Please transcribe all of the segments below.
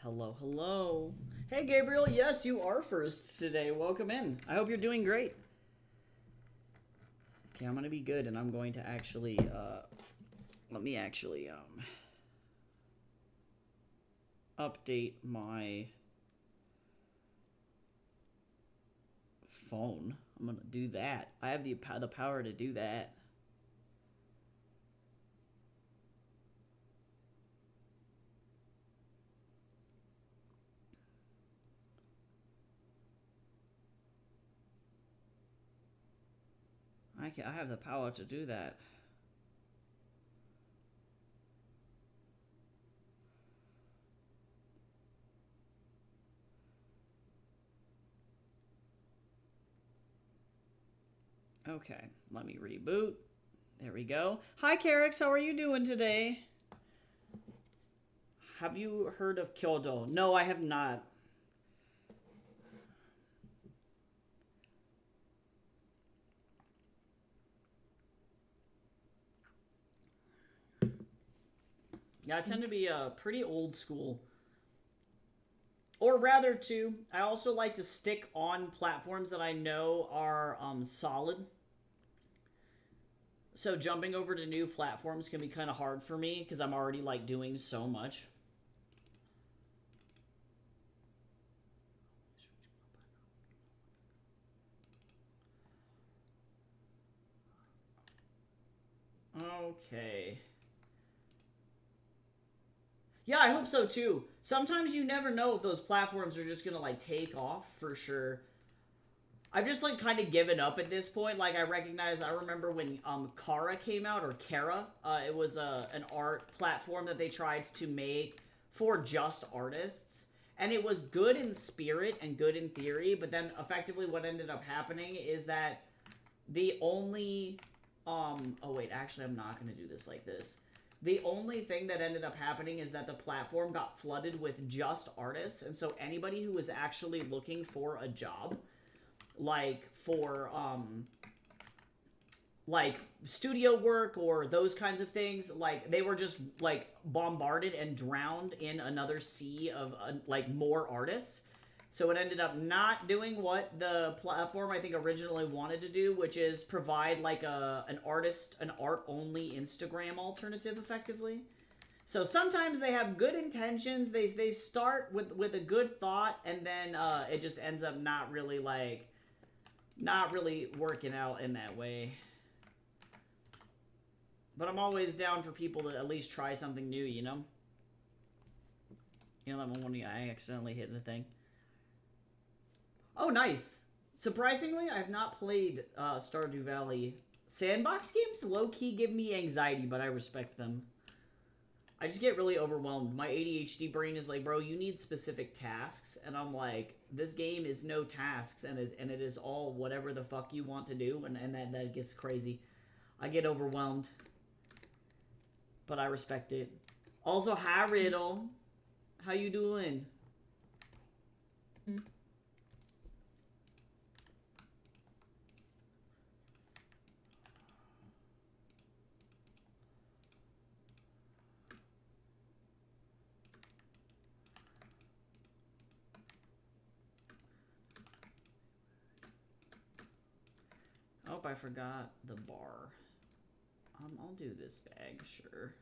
Hello, hello. Hey, Gabriel. Yes, you are first today. Welcome in. I hope you're doing great. Okay, I'm gonna be good, and I'm going to actually, let me actually, update my phone. I'm gonna do that. I have the power to do that. I have the power to do that. Okay, let me reboot. There we go. Hi, Carix. How are you doing today? Have you heard of Kyoto? No, I have not. Yeah, I tend to be pretty old school. Or rather, too, I also like to stick on platforms that I know are solid. So jumping over to new platforms can be kind of hard for me because I'm already like doing so much. Okay. Yeah, I hope so too. Sometimes you never know if those platforms are just gonna like take off for sure. I've just like kind of given up at this point. Like I remember when Kara came out, or Kara. It was an art platform that they tried to make for just artists, and it was good in spirit and good in theory. But then effectively, what ended up happening is that the only oh wait, actually, I'm not gonna do this like this. The only thing that ended up happening is that the platform got flooded with just artists, and so anybody who was actually looking for a job, like for like studio work or those kinds of things, like they were just like bombarded and drowned in another sea of like more artists. So it ended up not doing what the platform I think originally wanted to do, which is provide like an art only Instagram alternative effectively. So sometimes they have good intentions. They start with a good thought, and then it just ends up not really working out in that way. But I'm always down for people to at least try something new, you know? You know that one when I accidentally hit the thing? Oh, nice. Surprisingly, I've not played Stardew Valley. Sandbox games low-key give me anxiety, but I respect them. I just get really overwhelmed. My ADHD brain is like, bro, you need specific tasks. And I'm like, this game is no tasks, and it is all whatever the fuck you want to do, and that gets crazy. I get overwhelmed. But I respect it. Also, hi, Riddle. How you doing? Oh, I forgot the bar. I'll do this bag, sure.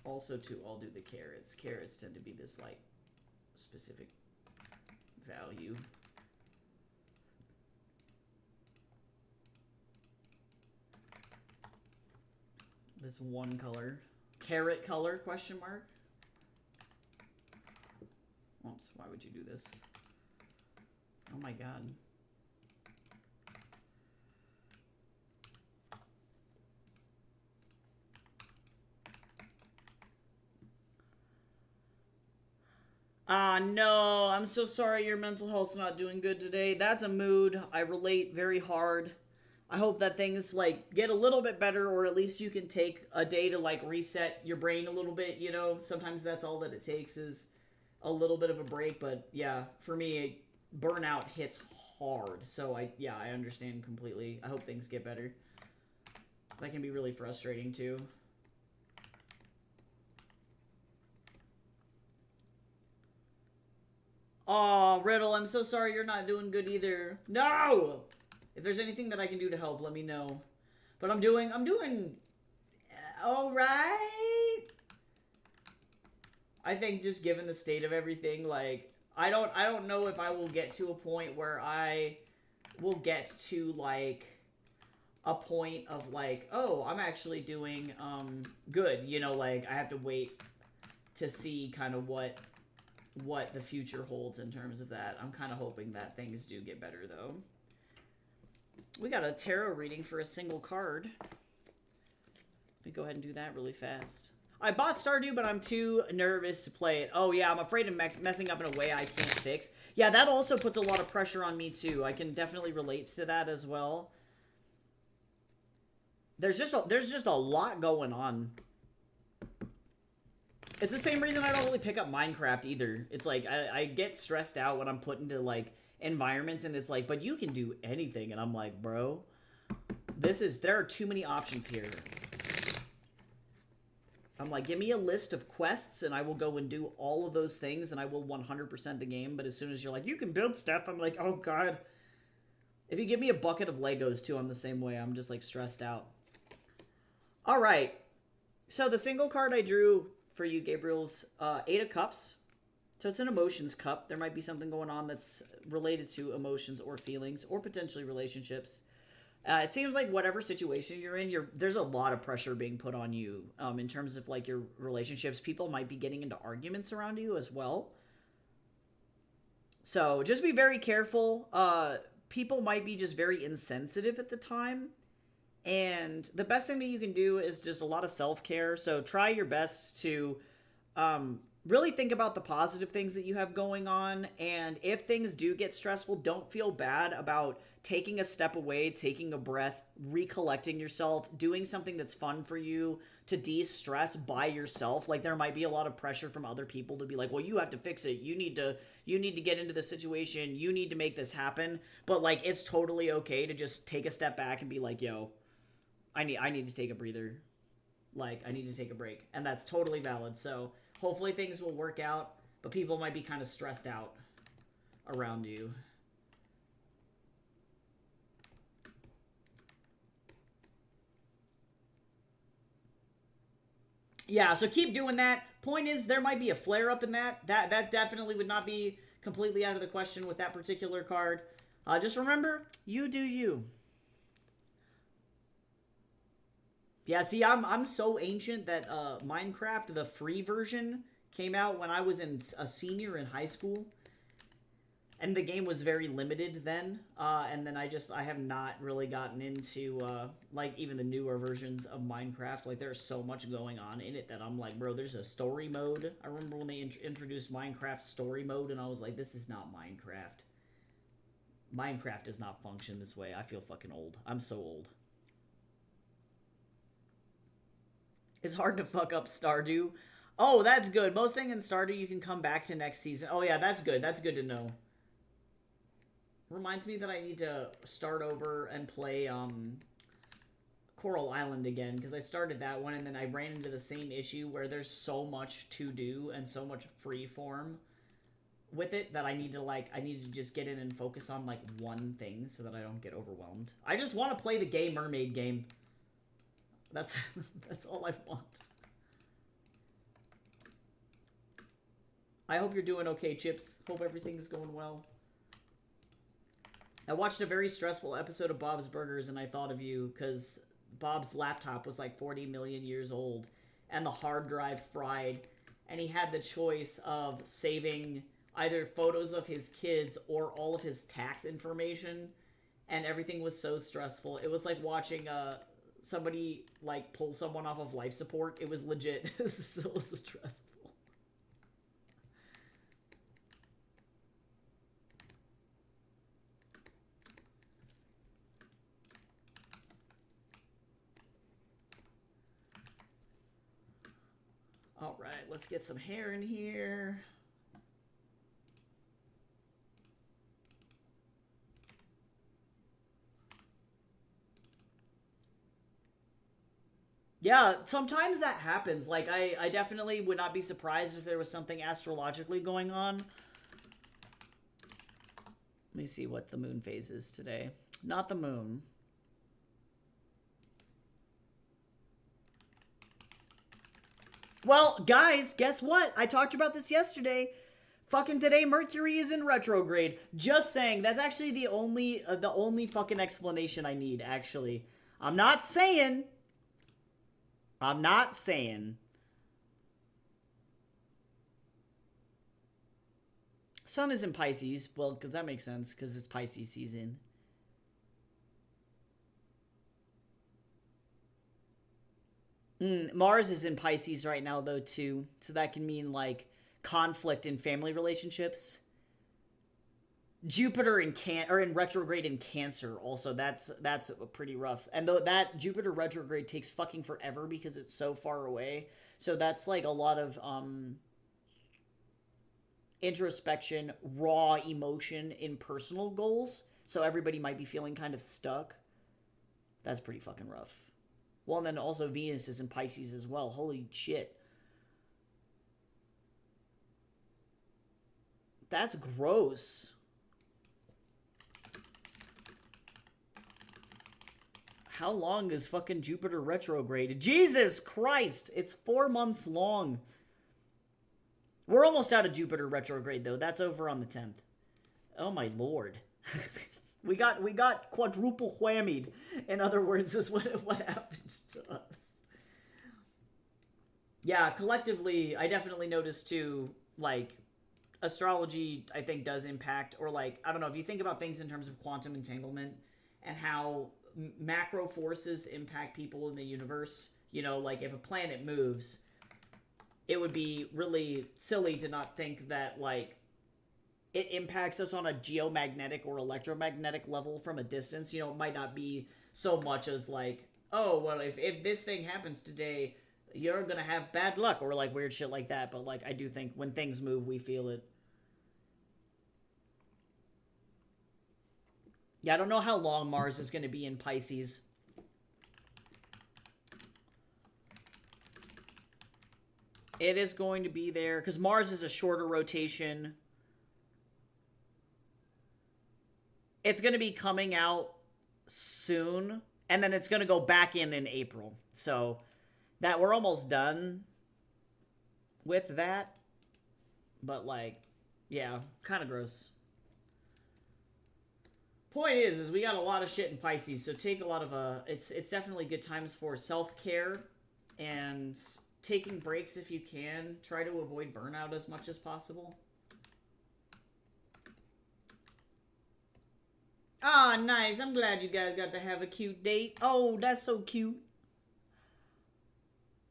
Also, too, I'll do the carrots. Carrots tend to be this, like, specific value. This one color. Carrot color, question mark? Oops, why would you do this? Oh my god. No, I'm so sorry your mental health's not doing good today. That's a mood. I relate very hard. I hope that things like get a little bit better, or at least you can take a day to like reset your brain a little bit, you know? Sometimes that's all that it takes is a little bit of a break, but yeah, for me burnout hits hard. So I understand completely. I hope things get better. That can be really frustrating too. Oh, Riddle, I'm so sorry you're not doing good either. No! If there's anything that I can do to help, let me know. But I'm doing all right. I think just given the state of everything, like I don't know if I will get to a point where I will get to like a point of like, oh, I'm actually doing good. You know, like I have to wait to see kind of what the future holds in terms of that. I'm kind of hoping that things do get better though. We got a tarot reading for a single card. Let me go ahead and do that really fast. I bought Stardew, but I'm too nervous to play it. Oh, yeah, I'm afraid of messing up in a way I can't fix. Yeah, that also puts a lot of pressure on me, too. I can definitely relate to that as well. There's just a lot going on. It's the same reason I don't really pick up Minecraft, either. It's like, I get stressed out when I'm put into, like, environments, and it's like, but you can do anything. And I'm like, bro, there are too many options here. I'm like, give me a list of quests and I will go and do all of those things and I will 100% the game. But as soon as you're like, you can build stuff, I'm like, oh God. If you give me a bucket of Legos too, I'm the same way. I'm just like stressed out. All right. So the single card I drew for you, Gabriel's Eight of Cups. So it's an emotions cup. There might be something going on that's related to emotions or feelings or potentially relationships. It seems like whatever situation you're in, there's a lot of pressure being put on you in terms of like your relationships. People might be getting into arguments around you as well. So just be very careful. People might be just very insensitive at the time. And the best thing that you can do is just a lot of self-care. So try your best to really think about the positive things that you have going on. And if things do get stressful, don't feel bad about taking a step away, taking a breath, recollecting yourself, doing something that's fun for you to de-stress by yourself. Like there might be a lot of pressure from other people to be like, well, you have to fix it. You need to get into the situation. You need to make this happen. But like, it's totally okay to just take a step back and be like, yo, I need to take a breather. Like, I need to take a break. And that's totally valid. So hopefully things will work out, but people might be kind of stressed out around you. Yeah, so keep doing that. Point is, there might be a flare-up in that. That definitely would not be completely out of the question with that particular card. Just remember, you do you. Yeah, see, I'm so ancient that Minecraft, the free version, came out when I was a senior in high school. And the game was very limited then. And then I have not really gotten into, like, even the newer versions of Minecraft. Like, there's so much going on in it that I'm like, bro, there's a story mode. I remember when they introduced Minecraft story mode, and I was like, this is not Minecraft. Minecraft does not function this way. I feel fucking old. I'm so old. It's hard to fuck up Stardew. Oh, that's good. Most things in Stardew you can come back to next season. Oh, yeah, that's good. That's good to know. Reminds me that I need to start over and play Coral Island again, because I started that one and then I ran into the same issue where there's so much to do and so much free form with it that I need to just get in and focus on like one thing so that I don't get overwhelmed. I just want to play the gay mermaid game. That's all I want. I hope you're doing okay, Chips. Hope everything is going well. I watched a very stressful episode of Bob's Burgers and I thought of you because Bob's laptop was like 40 million years old and the hard drive fried, and he had the choice of saving either photos of his kids or all of his tax information, and everything was so stressful. It was like watching somebody like pull someone off of life support. It was legit so stressful. All right, let's get some hair in here. Yeah, sometimes that happens. Like, I definitely would not be surprised if there was something astrologically going on. Let me see what the moon phase is today. Not the moon. Well, guys, guess what? I talked about this yesterday. Fucking today, Mercury is in retrograde. Just saying. That's actually the only fucking explanation I need, actually. I'm not saying. Sun is in Pisces. Well, because that makes sense, because it's Pisces season. Mars is in Pisces right now, though, too. So that can mean, like, conflict in family relationships. Jupiter in retrograde in Cancer also. That's pretty rough. And though that Jupiter retrograde takes fucking forever because it's so far away. So that's like a lot of introspection, raw emotion in personal goals. So everybody might be feeling kind of stuck. That's pretty fucking rough. Well, and then also Venus is in Pisces as well. Holy shit. That's gross. How long is fucking Jupiter retrograde? Jesus Christ! It's 4 months long. We're almost out of Jupiter retrograde, though. That's over on the 10th. Oh my lord. we got quadruple whammied. In other words, is what happened to us. Yeah, collectively, I definitely noticed too, like, astrology, I think, does impact, or like, I don't know, if you think about things in terms of quantum entanglement and how macro forces impact people in the universe, you know, like if a planet moves, it would be really silly to not think that, like, it impacts us on a geomagnetic or electromagnetic level from a distance. You know, it might not be so much as like, oh, well, if this thing happens today, you're gonna have bad luck, or like weird shit like that. But like, I do think when things move, we feel it. Yeah, I don't know how long Mars is going to be in Pisces. It is going to be there, because Mars is a shorter rotation. It's going to be coming out soon, and then it's going to go back in April. So that we're almost done with that. But like, yeah, kind of gross. Point is we got a lot of shit in Pisces, so take a lot of it's definitely good times for self-care and taking breaks if you can. Try to avoid burnout as much as possible. Ah, nice. I'm glad you guys got to have a cute date. Oh, that's so cute.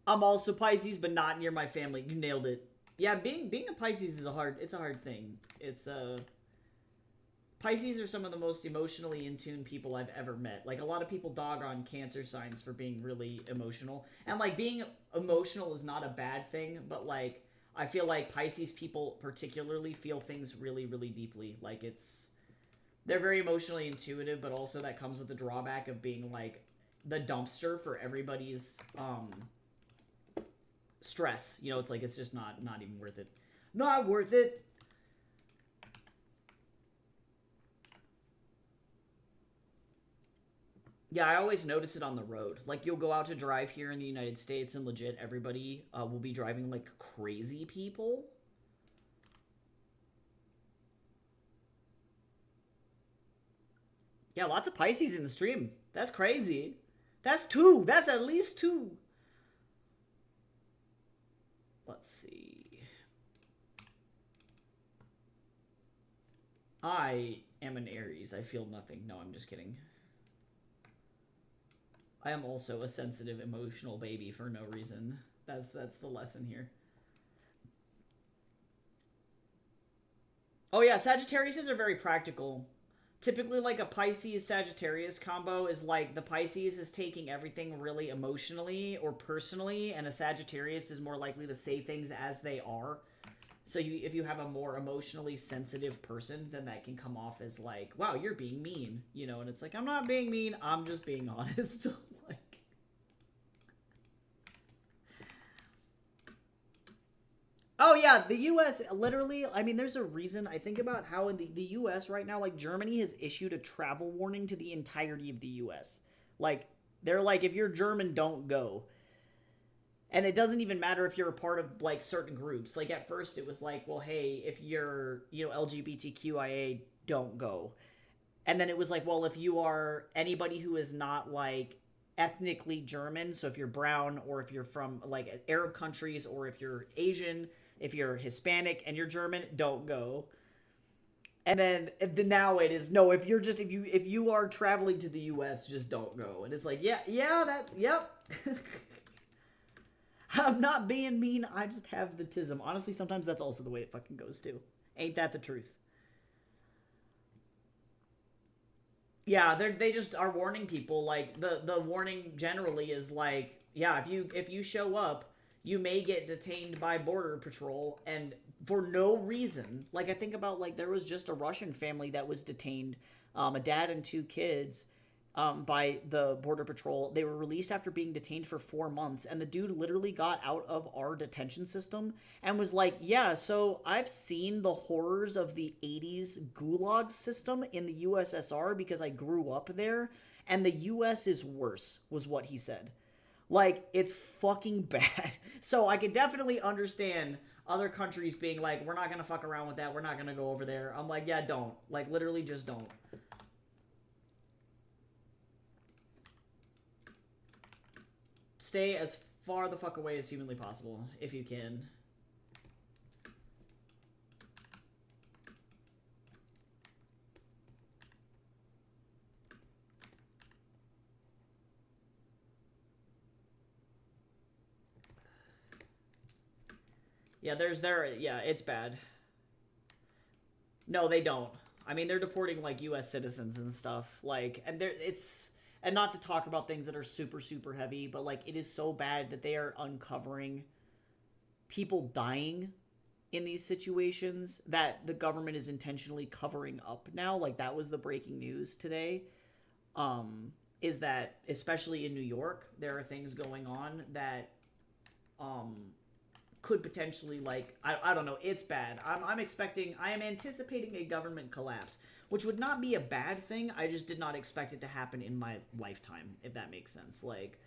I'm also Pisces, but not near my family. You nailed it. Yeah, being a Pisces is a hard thing. It's Pisces are some of the most emotionally in tune people I've ever met. Like, a lot of people dog on Cancer signs for being really emotional. And, like, being emotional is not a bad thing, but, like, I feel like Pisces people particularly feel things really, really deeply. Like, they're very emotionally intuitive, but also that comes with the drawback of being, like, the dumpster for everybody's, stress. You know, it's like, it's just not even worth it. Not worth it! Yeah, I always notice it on the road. Like, you'll go out to drive here in the United States, and legit, everybody will be driving like crazy people. Yeah, lots of Pisces in the stream. That's crazy. That's 2. That's at least 2. Let's see. I am an Aries. I feel nothing. No, I'm just kidding. I am also a sensitive, emotional baby for no reason. That's the lesson here. Oh yeah, Sagittariuses are very practical. Typically, like, a Pisces-Sagittarius combo is like the Pisces is taking everything really emotionally or personally, and a Sagittarius is more likely to say things as they are. So if you have a more emotionally sensitive person, then that can come off as like, wow, you're being mean, you know, and it's like, I'm not being mean, I'm just being honest. Like, oh yeah, the U.S. literally. I mean, there's a reason. I think about how in the U.S. right now, like Germany has issued a travel warning to the entirety of the U.S. Like they're like, if you're German, don't go. And it doesn't even matter if you're a part of like certain groups. Like at first, it was like, well, hey, if you're LGBTQIA, don't go. And then it was like, well, if you are anybody who is not like ethnically German, so if you're brown or if you're from like Arab countries or if you're Asian, if you're Hispanic and you're German, don't go. And then now it is no, if you are traveling to the US, just don't go. And it's like, yeah, that's yep. I'm not being mean, I just have the tism. Honestly, sometimes that's also the way it fucking goes too. Ain't that the truth? Yeah, they just are warning people. Like the warning generally is like, yeah, if you show up, you may get detained by border patrol and for no reason. Like I think about like there was just a Russian family that was detained, a dad and two kids, by the border patrol. They were released after being detained for 4 months, and the dude literally got out of our detention system and was like, "Yeah, so I've seen the horrors of the '80s gulag system in the USSR because I grew up there, and the US is worse," was what he said. Like, it's fucking bad. So I could definitely understand other countries being like, "We're not gonna fuck around with that. We're not gonna go over there." I'm like, yeah, don't. Like, literally, just don't. Stay as far the fuck away as humanly possible, if you can. Yeah, yeah, it's bad. No, they don't. I mean, they're deporting like U.S. citizens and stuff. Like, and and not to talk about things that are super super heavy, but like it is so bad that they are uncovering people dying in these situations that the government is intentionally covering up now. Like that was the breaking news today. Is that especially in New York, there are things going on that um could potentially like I don't know, it's bad. I am anticipating a government collapse, which would not be a bad thing. I just did not expect it to happen in my lifetime, if that makes sense. Like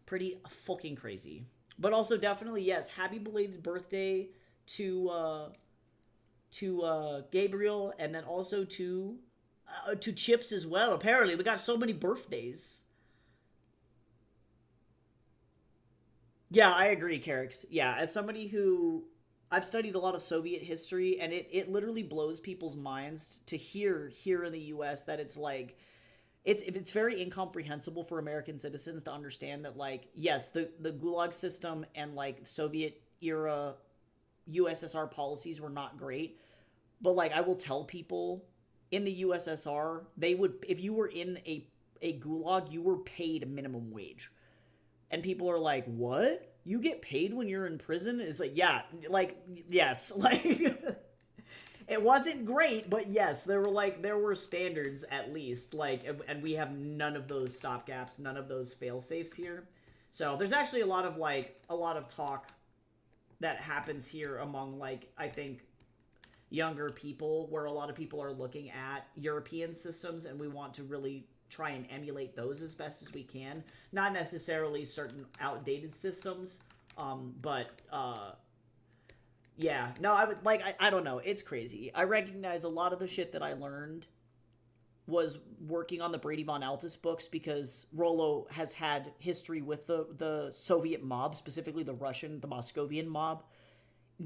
pretty fucking crazy. But also definitely yes, happy belated birthday to Gabriel, and then also to Chips as well. Apparently, we got so many birthdays. Yeah, I agree, Carrix. Yeah, as somebody who I've studied a lot of Soviet history, and it literally blows people's minds to hear here in the U.S. that it's like it's very incomprehensible for American citizens to understand that like yes, the Gulag system and like Soviet era USSR policies were not great, but like I will tell people in the USSR they would if you were in a gulag you were paid minimum wage, and people are like, "What? You get paid when you're in prison?" It's like, yeah, like yes, like it wasn't great, but yes, there were standards at least, like, and we have none of those stopgaps, none of those fail safes here. So there's actually a lot of talk that happens here among like I think younger people, where a lot of people are looking at European systems and we want to really try and emulate those as best as we can. Not necessarily certain outdated systems, but yeah, no, I would like I don't know, it's crazy. I recognize a lot of the shit that I learned was working on the Brady Von Altus books because Rollo has had history with the Soviet mob, specifically the Moscovian mob,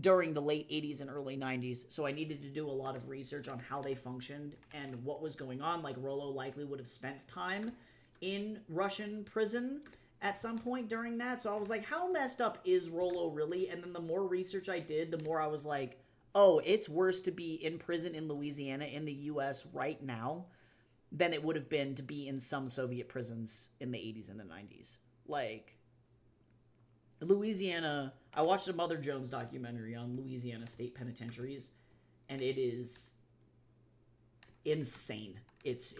during the late 80s and early 90s. So I needed to do a lot of research on how they functioned and what was going on. Like Rollo likely would have spent time in Russian prison at some point during that. So I was like, how messed up is Rollo really? And then the more research I did, the more I was like, oh, it's worse to be in prison in Louisiana in the US right now than it would have been to be in some Soviet prisons in the 80s and the 90s. Like, Louisiana, I watched a Mother Jones documentary on Louisiana state penitentiaries, and it is insane. It's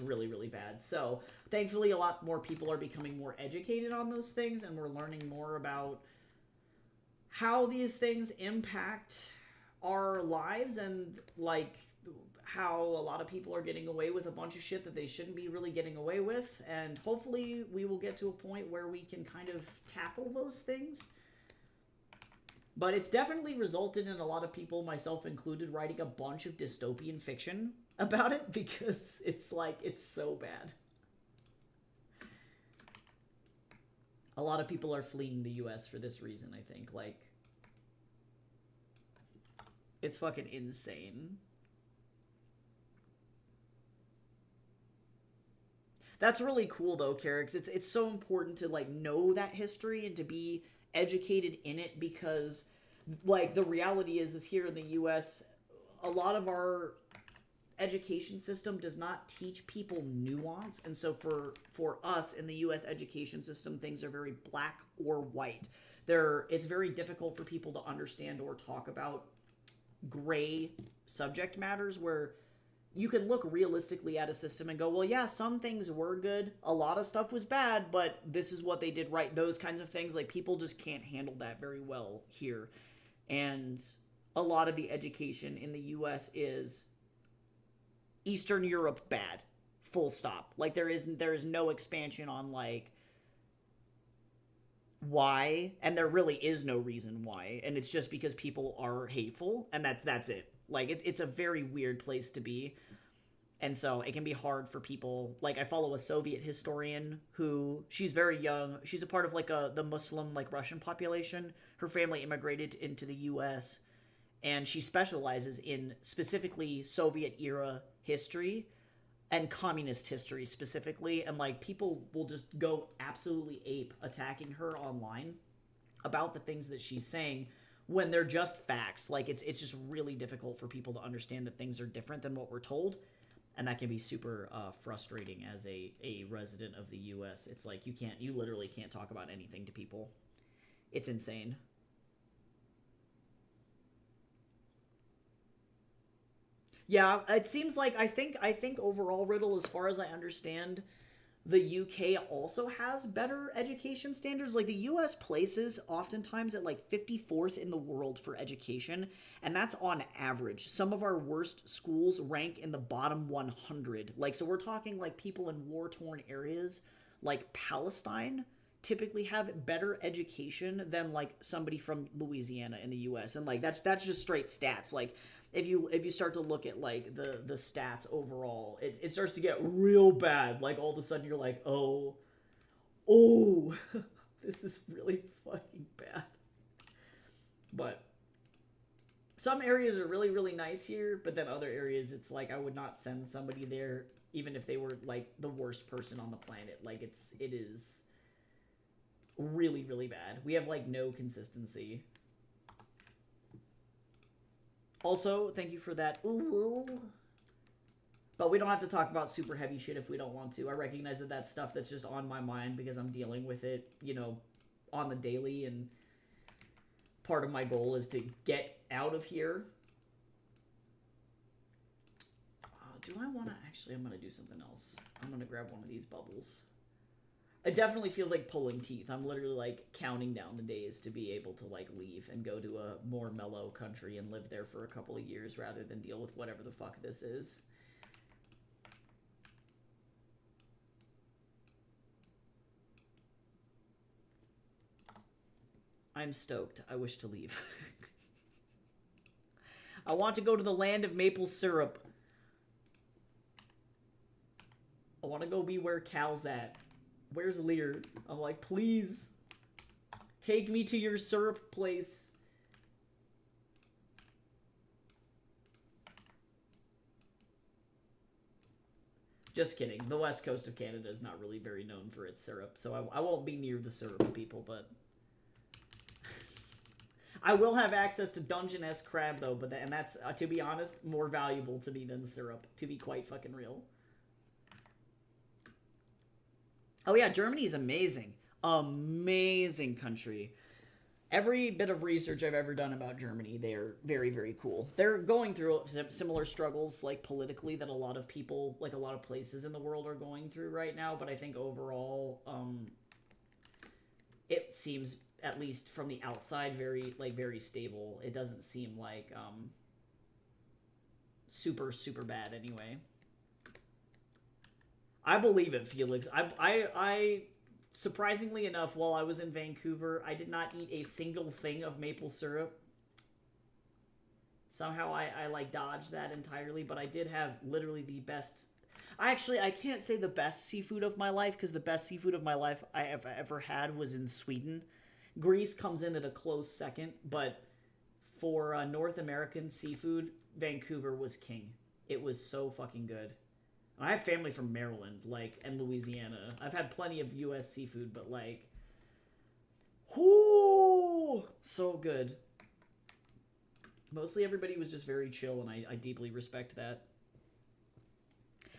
really really bad. So thankfully, a lot more people are becoming more educated on those things, and we're learning more about how these things impact our lives and like how a lot of people are getting away with a bunch of shit that they shouldn't be really getting away with, and hopefully we will get to a point where we can kind of tackle those things. But it's definitely resulted in a lot of people, myself included, writing a bunch of dystopian fiction about it because it's like, it's so bad. A lot of people are fleeing the US for this reason, I think. Like, it's fucking insane. That's really cool though, Carrix. It's so important to like know that history and to be educated in it, because like the reality is here in the US, a lot of our education system does not teach people nuance, and so for us in the US education system, things are very black or white. It's very difficult for people to understand or talk about gray subject matters where you could look realistically at a system and go, well, yeah, some things were good, a lot of stuff was bad, but this is what they did right. Those kinds of things, like, people just can't handle that very well here. And a lot of the education in the US is Eastern Europe bad, full stop. Like, there is no expansion on like why, and there really is no reason why, and it's just because people are hateful, and that's it. Like, it's a very weird place to be. And so it can be hard for people. Like, I follow a Soviet historian who, she's very young. She's a part of like the Muslim, like, Russian population. Her family immigrated into the US, and she specializes in specifically Soviet era history and communist history specifically. And like, people will just go absolutely ape attacking her online about the things that she's saying when they're just facts. Like, it's just really difficult for people to understand that things are different than what we're told, and that can be super frustrating as a resident of the US. It's like, you literally can't talk about anything to people. It's insane. Yeah, it seems like, I think overall, Riddle, as far as I understand, the UK also has better education standards. Like, the US places oftentimes at like 54th in the world for education, and that's on average. Some of our worst schools rank in the bottom 100. Like, so we're talking like people in war-torn areas like Palestine typically have better education than like somebody from Louisiana in the US. And like, that's just straight stats. Like, if you start to look at like the stats overall, it starts to get real bad. Like, all of a sudden you're like, oh, this is really fucking bad. But some areas are really, really nice here, but then other areas, it's like, I would not send somebody there even if they were like the worst person on the planet. Like, it is really, really bad. We have like no consistency. Also, thank you for that. Ooh. But we don't have to talk about super heavy shit if we don't want to. I recognize that that's stuff that's just on my mind because I'm dealing with it, you know, on the daily, and part of my goal is to get out of here. Do I want to... Actually, I'm going to do something else. I'm going to grab one of these bubbles. It definitely feels like pulling teeth. I'm literally like counting down the days to be able to like leave and go to a more mellow country and live there for a couple of years rather than deal with whatever the fuck this is. I'm stoked. I wish to leave. I want to go to the land of maple syrup. I want to go be where Cal's at. Where's Lear? I'm like, please, take me to your syrup place. Just kidding. The west coast of Canada is not really very known for its syrup, so I won't be near the syrup people, but... I will have access to Dungeness crab, though, but and that's, to be honest, more valuable to me than syrup, to be quite fucking real. Oh yeah, Germany is amazing. Amazing country. Every bit of research I've ever done about Germany, they're very, very cool. They're going through similar struggles, like, politically, that a lot of people, like, a lot of places in the world are going through right now, but I think overall, it seems at least from the outside, very very stable. It doesn't seem like super bad anyway. I believe it, Felix. I surprisingly enough, while I was in Vancouver, I did not eat a single thing of maple syrup. Somehow I like dodged that entirely, but I did have literally the best. Actually, I can't say the best seafood of my life, because the best seafood of my life I have ever had was in Sweden. Greece comes in at a close second, but for North American seafood, Vancouver was king. It was so fucking good. I have family from Maryland, like, and Louisiana. I've had plenty of U.S. seafood, but like, whoo, so good. Mostly everybody was just very chill, and I deeply respect that.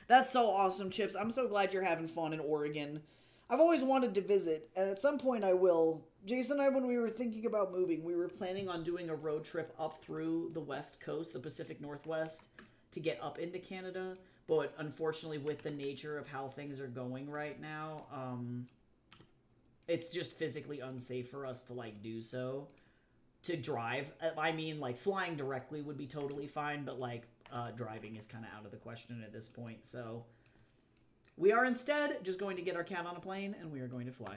That's so awesome, Chips. I'm so glad you're having fun in Oregon. I've always wanted to visit, and at some point I will. Jason and I, when we were thinking about moving, we were planning on doing a road trip up through the West Coast, the Pacific Northwest, to get up into Canada. But unfortunately, with the nature of how things are going right now, it's just physically unsafe for us to, like, do so. To drive. I mean, like, flying directly would be totally fine, but, like, driving is kind of out of the question at this point. So we are instead just going to get our cat on a plane, and we are going to fly.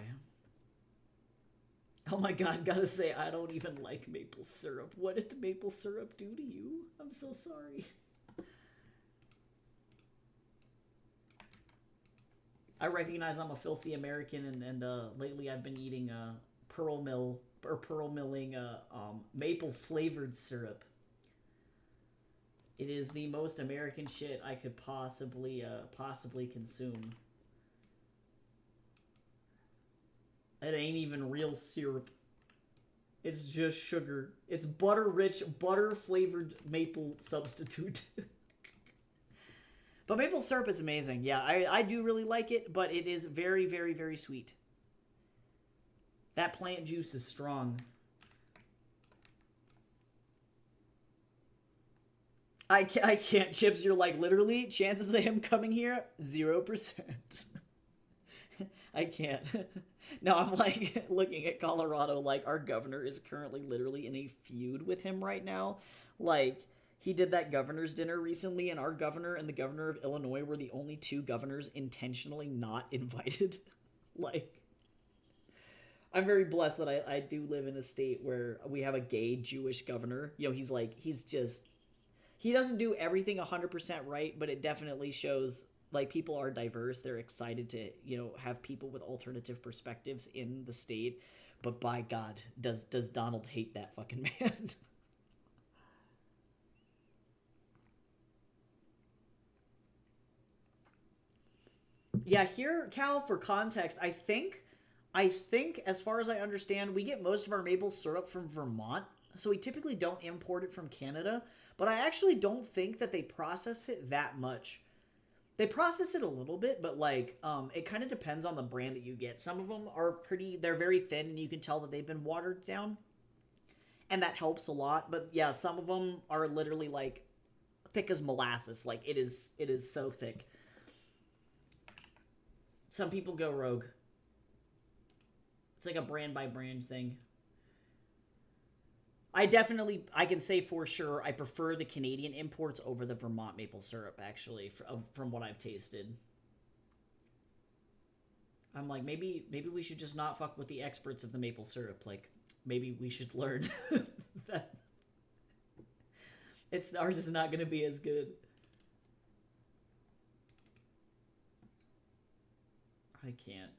Oh my god, gotta say, I don't even like maple syrup. What did the maple syrup do to you? I'm so sorry. I recognize I'm a filthy American, and lately I've been eating pearl milling maple flavored syrup. It is the most American shit I could possibly consume. It ain't even real syrup. It's just sugar. It's butter-rich, butter-flavored maple substitute. But maple syrup is amazing. Yeah, I do really like it, but it is very, very, very sweet. That plant juice is strong. I can't, Chips. You're like, literally, chances of him coming here, 0%. I can't. No, I'm like looking at Colorado, like our governor is currently literally in a feud with him right now. Like, he did that governor's dinner recently, and our governor and the governor of Illinois were the only two governors intentionally not invited. Like, I'm very blessed that I do live in a state where we have a gay Jewish governor. You know, he doesn't do everything 100% right, but it definitely shows, like, people are diverse. They're excited to, you know, have people with alternative perspectives in the state. But by God, does Donald hate that fucking man? Yeah, here, Cal, for context, I think, as far as I understand, we get most of our maple syrup from Vermont, so we typically don't import it from Canada, but I actually don't think that they process it that much. They process it a little bit, but, like, it kind of depends on the brand that you get. Some of them are they're very thin, and you can tell that they've been watered down, and that helps a lot, but yeah, some of them are literally, like, thick as molasses. Like, it is so thick. Some people go rogue. It's like a brand by brand thing. I can say for sure, I prefer the Canadian imports over the Vermont maple syrup, actually, from what I've tasted. I'm like, maybe we should just not fuck with the experts of the maple syrup. Like, maybe we should learn that ours is not going to be as good. I can't.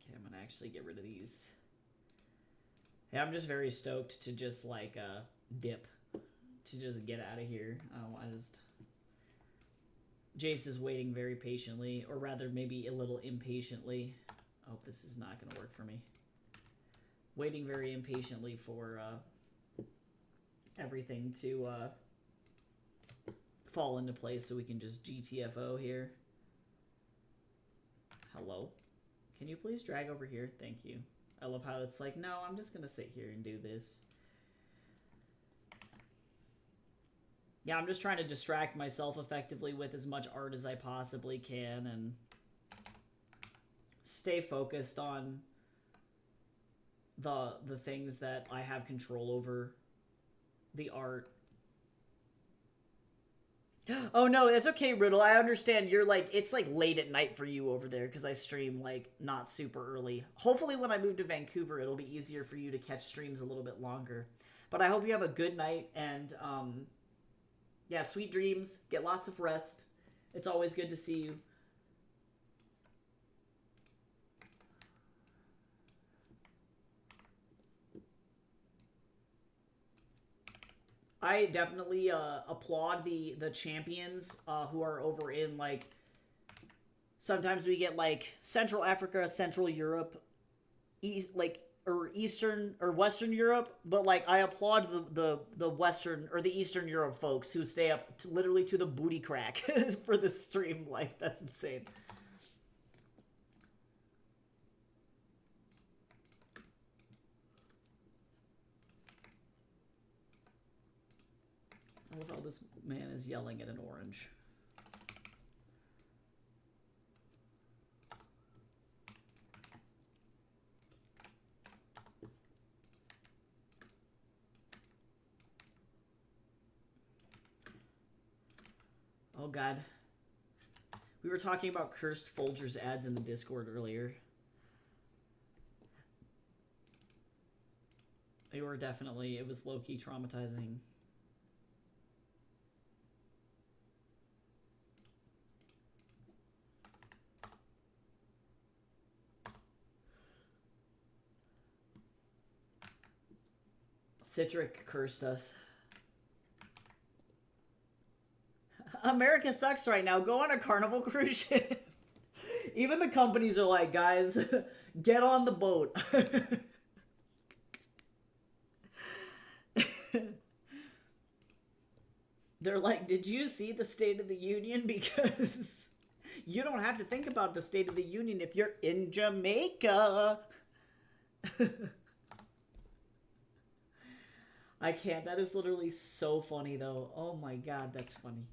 Okay, I'm gonna actually get rid of these. Hey, I'm just very stoked to just, like, dip. To just get out of here. Jace is waiting very patiently, or rather maybe a little impatiently. Oh, this is not gonna work for me. Waiting very impatiently for everything to fall into place so we can just GTFO here. Hello? Can you please drag over here? Thank you. I love how it's like, no, I'm just gonna sit here and do this. Yeah, I'm just trying to distract myself effectively with as much art as I possibly can, and stay focused on the things that I have control over. The art. Oh no, that's okay, Riddle. I understand you're like, it's like late at night for you over there because I stream like not super early. Hopefully when I move to Vancouver it'll be easier for you to catch streams a little bit longer. But I hope you have a good night and yeah, sweet dreams. Get lots of rest. It's always good to see you. I definitely applaud the champions who are over in like. Sometimes we get like Central Africa, Central Europe, or Eastern or Western Europe, but like I applaud the Western or the Eastern Europe folks who stay up literally to the booty crack for the stream. Like that's insane. I love how this man is yelling at an orange. Oh god. We were talking about cursed Folgers ads in the Discord earlier. They were definitely, it was low-key traumatizing. Citric cursed us. America sucks right now. Go on a Carnival cruise ship. Even the companies are like, guys, get on the boat. They're like, did you see the State of the Union? Because you don't have to think about the State of the Union if you're in Jamaica. I can't. That is literally so funny, though. Oh my god, that's funny.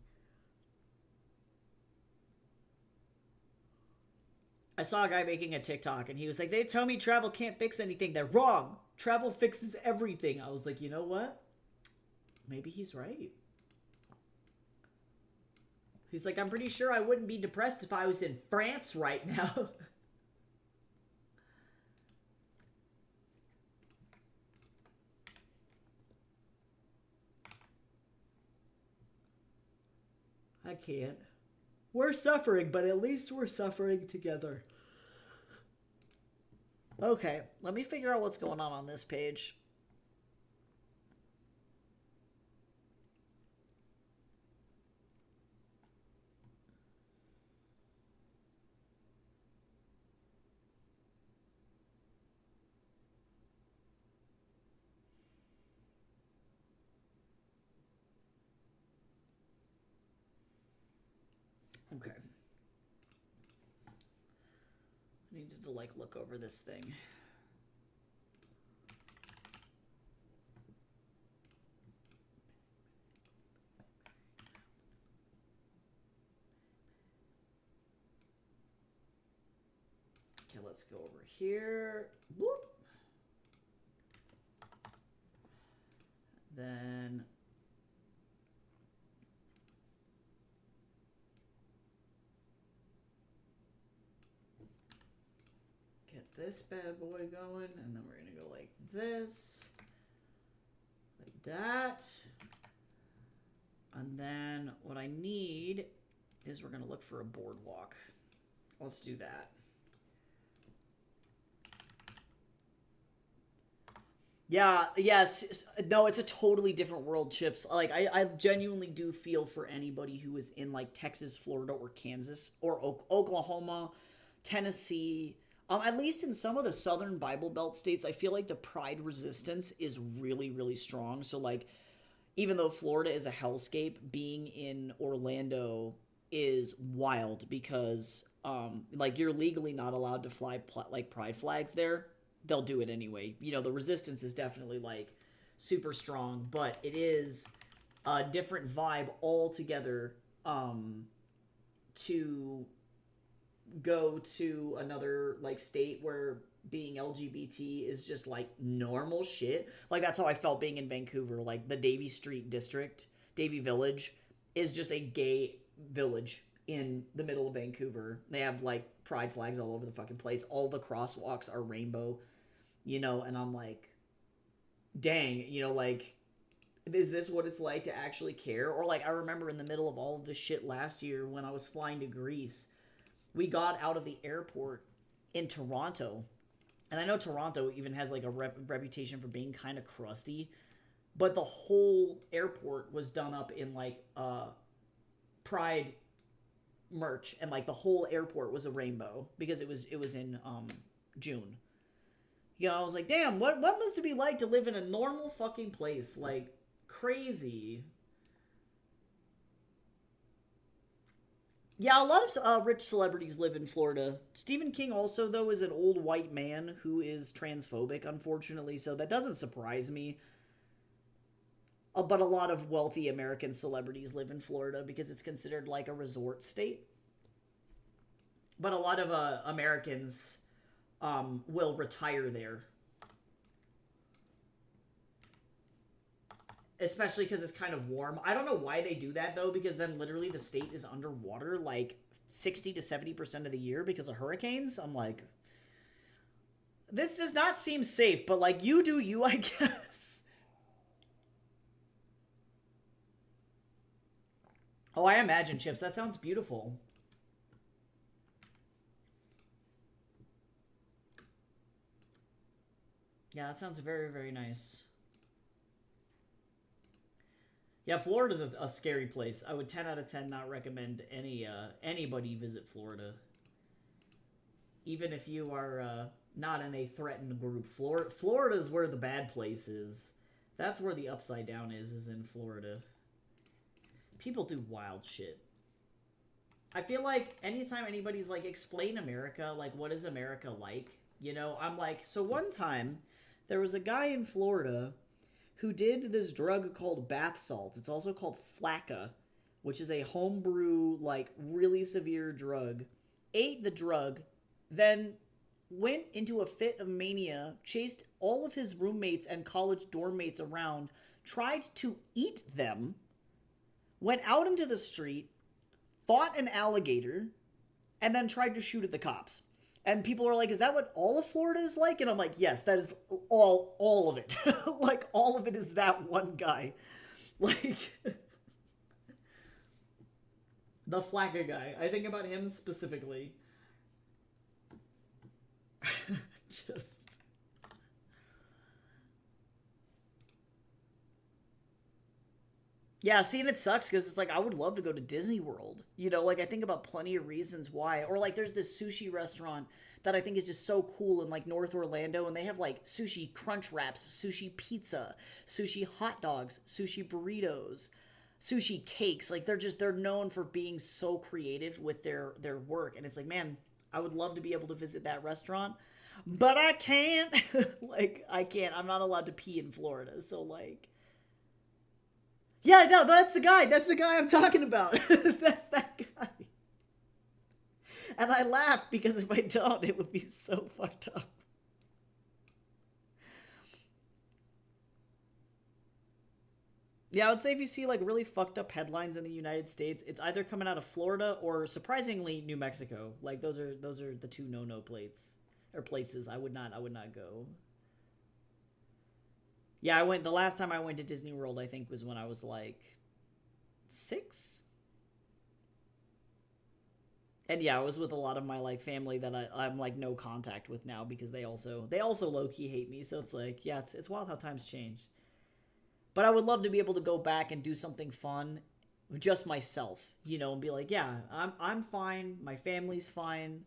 I saw a guy making a TikTok, and he was like, they tell me travel can't fix anything. They're wrong. Travel fixes everything. I was like, you know what? Maybe he's right. He's like, I'm pretty sure I wouldn't be depressed if I was in France right now. I can't. We're suffering, but at least we're suffering together. Okay, let me figure out what's going on this page. Okay. I needed to, like, look over this thing. Okay, let's go over here. Whoop. Then... this bad boy going, and then we're gonna go like this, like that, and then what I need is we're gonna look for a boardwalk. Let's do that. Yeah, yes, no, it's a totally different world, Chips. Like, I genuinely do feel for anybody who is in, like, Texas, Florida, or Kansas, or Oklahoma, Tennessee. At least in some of the southern Bible Belt states, I feel like the pride resistance is really, really strong. So, like, even though Florida is a hellscape, being in Orlando is wild because, like, you're legally not allowed to fly, like, pride flags there. They'll do it anyway. You know, the resistance is definitely, like, super strong, but it is a different vibe altogether, to go to another like state where being LGBT is just like normal shit. Like that's how I felt being in Vancouver. Like the Davie Street district, Davie Village, is just a gay village in the middle of Vancouver. They have like pride flags all over the fucking place. All the crosswalks are rainbow, and I'm like, dang, like, is this what it's like to actually care? Or like I remember in the middle of all of this shit last year when I was flying to Greece, we got out of the airport in Toronto. And I know Toronto even has like a reputation for being kind of crusty, but the whole airport was done up in like pride merch, and like the whole airport was a rainbow because it was in June. I was like, damn, what must it be like to live in a normal fucking place? Like, crazy. Yeah, a lot of rich celebrities live in Florida. Stephen King also, though, is an old white man who is transphobic, unfortunately, so that doesn't surprise me. But a lot of wealthy American celebrities live in Florida because it's considered like a resort state. But a lot of Americans will retire there. Especially because it's kind of warm. I don't know why they do that, though, because then literally the state is underwater like 60 to 70% of the year because of hurricanes. I'm like, this does not seem safe, but like, you do you, I guess. Oh, I imagine, Chips. That sounds beautiful. Yeah, that sounds very, very nice. Yeah, Florida's a scary place. I would 10 out of 10 not recommend anybody visit Florida. Even if you are not in a threatened group. Florida's where the bad place is. That's where the upside down is in Florida. People do wild shit. I feel like anytime anybody's like, explain America, like, what is America like? I'm like, so one time there was a guy in Florida who did this drug called bath salts. It's also called Flakka, which is a homebrew, like, really severe drug. Ate the drug, then went into a fit of mania, chased all of his roommates and college dorm mates around, tried to eat them, went out into the street, fought an alligator, and then tried to shoot at the cops. And people are like, is that what all of Florida is like? And I'm like, yes, that is all of it. Like, all of it is that one guy. Like, the Flakka guy. I think about him specifically. Just... Yeah, see, and it sucks because it's like, I would love to go to Disney World. Like, I think about plenty of reasons why. Or, like, there's this sushi restaurant that I think is just so cool in, like, North Orlando, and they have, like, sushi crunch wraps, sushi pizza, sushi hot dogs, sushi burritos, sushi cakes. Like, they're known for being so creative with their work. And it's like, man, I would love to be able to visit that restaurant, but I can't. Like, I can't. I'm not allowed to pee in Florida, so, like... Yeah, no, that's the guy. That's the guy I'm talking about. That's that guy. And I laugh because if I don't, it would be so fucked up. Yeah, I would say if you see like really fucked up headlines in the United States, it's either coming out of Florida or surprisingly New Mexico. Like those are the two no plates or places I would not go. Yeah, the last time I went to Disney World, I think, was when I was like 6. And yeah, I was with a lot of my like family that I'm like no contact with now because they also low-key hate me. So it's like, yeah, it's wild how times change. But I would love to be able to go back and do something fun, just myself, and be like, yeah, I'm fine, my family's fine,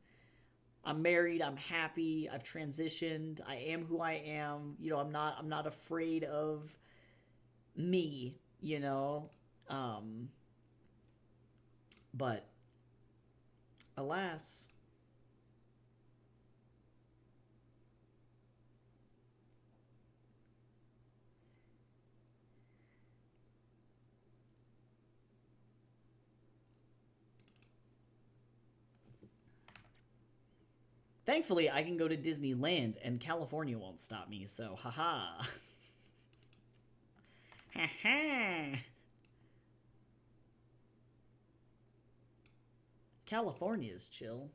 I'm married, I'm happy, I've transitioned, I am who I am, I'm not afraid of me, but alas. Thankfully, I can go to Disneyland and California won't stop me, so haha. Haha. California's chill.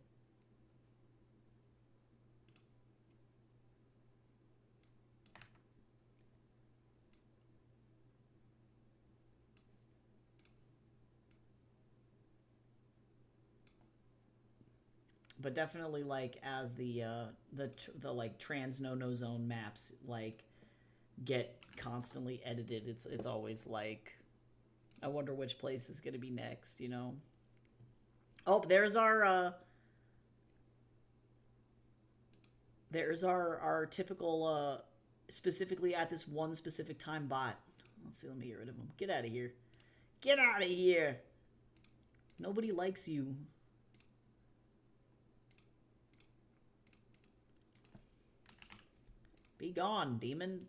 But definitely like as the like trans no zone maps like get constantly edited, it's always like I wonder which place is going to be next, you know. Oh, there's our typical specifically at this one specific time bot. Let's see, let me get rid of him. Get out of here. Get out of here. Nobody likes you. Be gone, demon.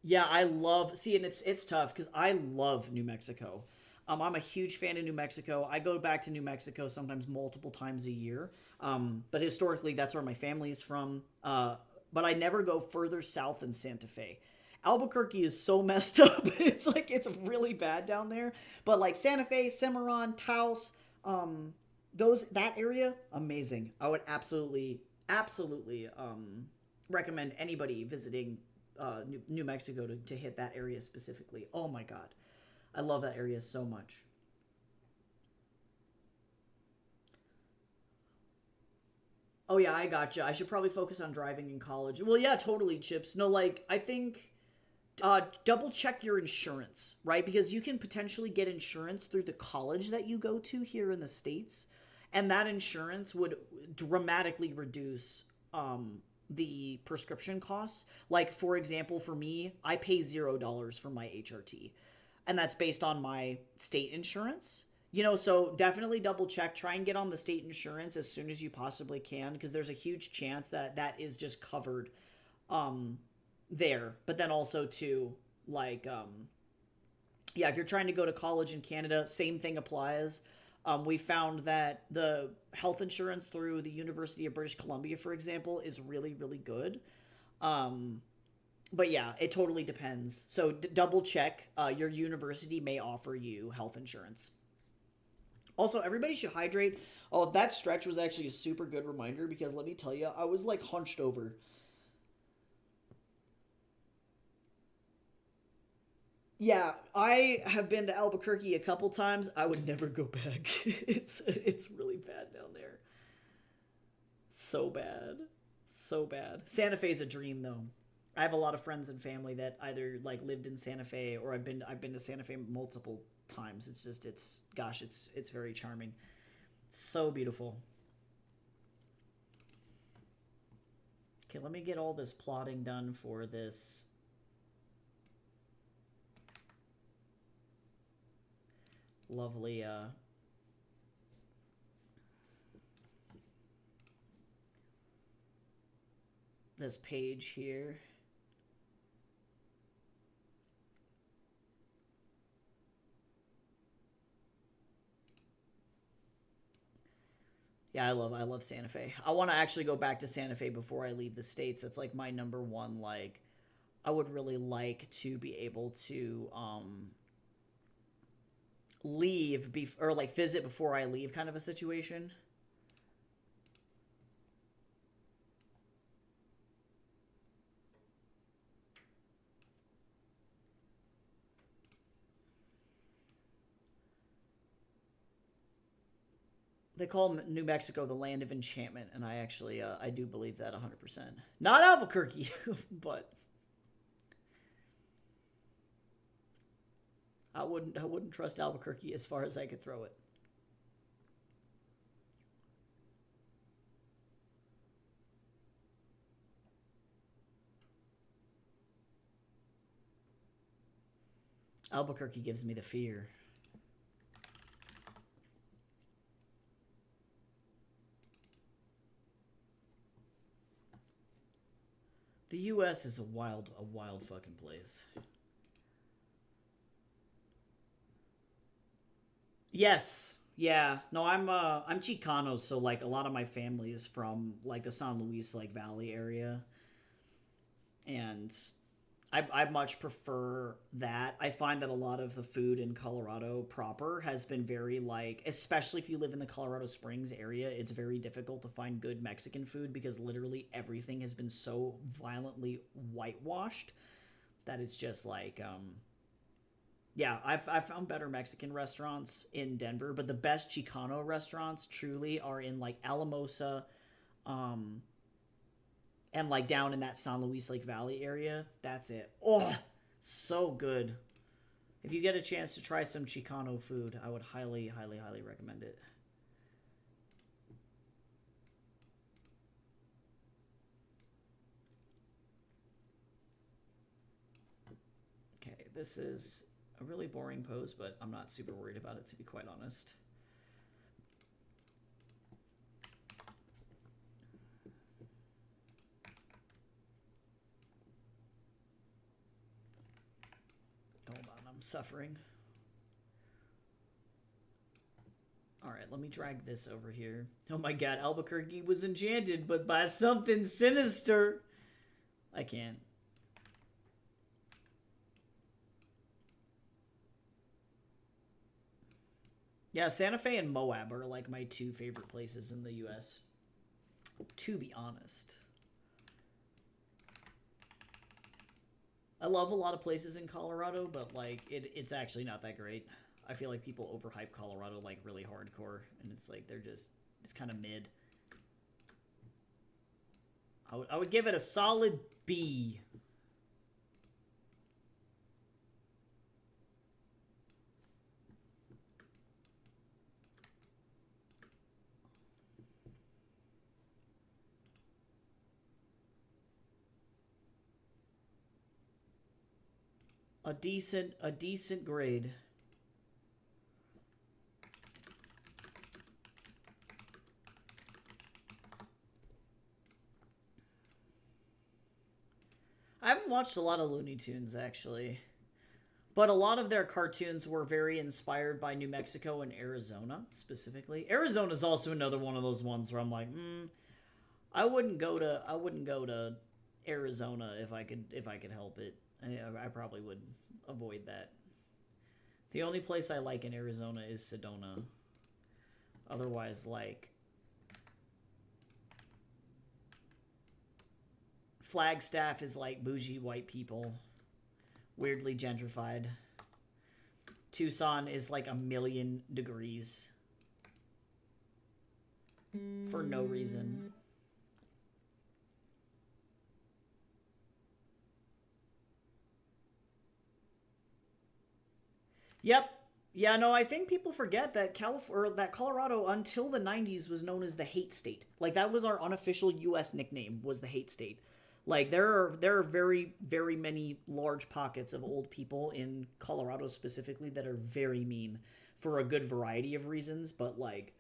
Yeah, I love see, and it's tough because I love New Mexico. I'm a huge fan of New Mexico. I go back to New Mexico sometimes multiple times a year. But historically, that's where my family is from. But I never go further south than Santa Fe. Albuquerque is so messed up. It's like it's really bad down there. But like Santa Fe, Cimarron, Taos, those that area, amazing. I would absolutely recommend anybody visiting New Mexico to hit that area specifically. Oh my god, I love that area so much. Oh yeah, I gotcha. I should probably focus on driving in college. Well, yeah, totally, Chips. No, like I think double check your insurance, right? Because you can potentially get insurance through the college that you go to here in the States, and that insurance would dramatically reduce the prescription costs. Like, for example, for me, I pay $0 for my HRT, and that's based on my state insurance. You know, so definitely double check. Try and get on the state insurance as soon as you possibly can, because there's a huge chance that that is just covered um, there. But then also too, like yeah, if you're trying to go to college in Canada, same thing applies. We found that the health insurance through the University of British Columbia, for example, is really really good. Um, but yeah, it totally depends. So double check. Your university may offer you health insurance. Also, everybody should hydrate. Oh, that stretch was actually a super good reminder because let me tell you, I was like hunched over. Yeah, I have been to Albuquerque a couple times. I would never go back. It's really bad down there. So bad. So bad. Santa Fe's a dream though. I have a lot of friends and family that either like lived in Santa Fe or I've been to Santa Fe multiple times. It's just it's gosh, it's very charming. So beautiful. Okay, let me get all this plotting done for this lovely this page here. Yeah, I love Santa Fe. I want to actually go back to Santa Fe before I leave the states. That's like my number one like I would really like to be able to leave or like visit before I leave kind of a situation. They call New Mexico the land of enchantment, and I actually I do believe that 100%. Not Albuquerque, but I wouldn't trust Albuquerque as far as I could throw it. Albuquerque gives me the fear. The U.S. is a wild fucking place. Yes. Yeah. No, I'm Chicano, so like a lot of my family is from like the San Luis like Valley area, and I much prefer that. I find that a lot of the food in Colorado proper has been very like, especially if you live in the Colorado Springs area, it's very difficult to find good Mexican food because literally everything has been so violently whitewashed that it's just like yeah, I've found better Mexican restaurants in Denver, but the best Chicano restaurants truly are in like Alamosa, um, and like down in that San Luis Lake Valley area. That's it. Oh, so good. If you get a chance to try some Chicano food, I would highly, highly, highly recommend it. Okay, this is a really boring pose, but I'm not super worried about it, to be quite honest. Hold on, I'm suffering. All right, let me drag this over here. Oh my god, Albuquerque was enchanted, but by something sinister. I can't. Yeah, Santa Fe and Moab are like my two favorite places in the US, to be honest. I love a lot of places in Colorado, but like it's actually not that great. I feel like people overhype Colorado like really hardcore, and it's like they're just it's kind of mid. I would give it a solid B. A decent grade. I haven't watched a lot of Looney Tunes actually, but a lot of their cartoons were very inspired by New Mexico and Arizona specifically. Arizona is also another one of those ones where I'm like, I wouldn't go to Arizona if I could help it. I probably would avoid that. The only place I like in Arizona is Sedona. Otherwise, like Flagstaff is like bougie white people, weirdly gentrified. Tucson is like a million degrees for no reason. Yep. Yeah, no, I think people forget that California, or that Colorado, until the '90s, was known as the hate state. Like that was our unofficial U.S. nickname, was the hate state. Like there are very very many large pockets of old people in Colorado specifically that are very mean for a good variety of reasons, but like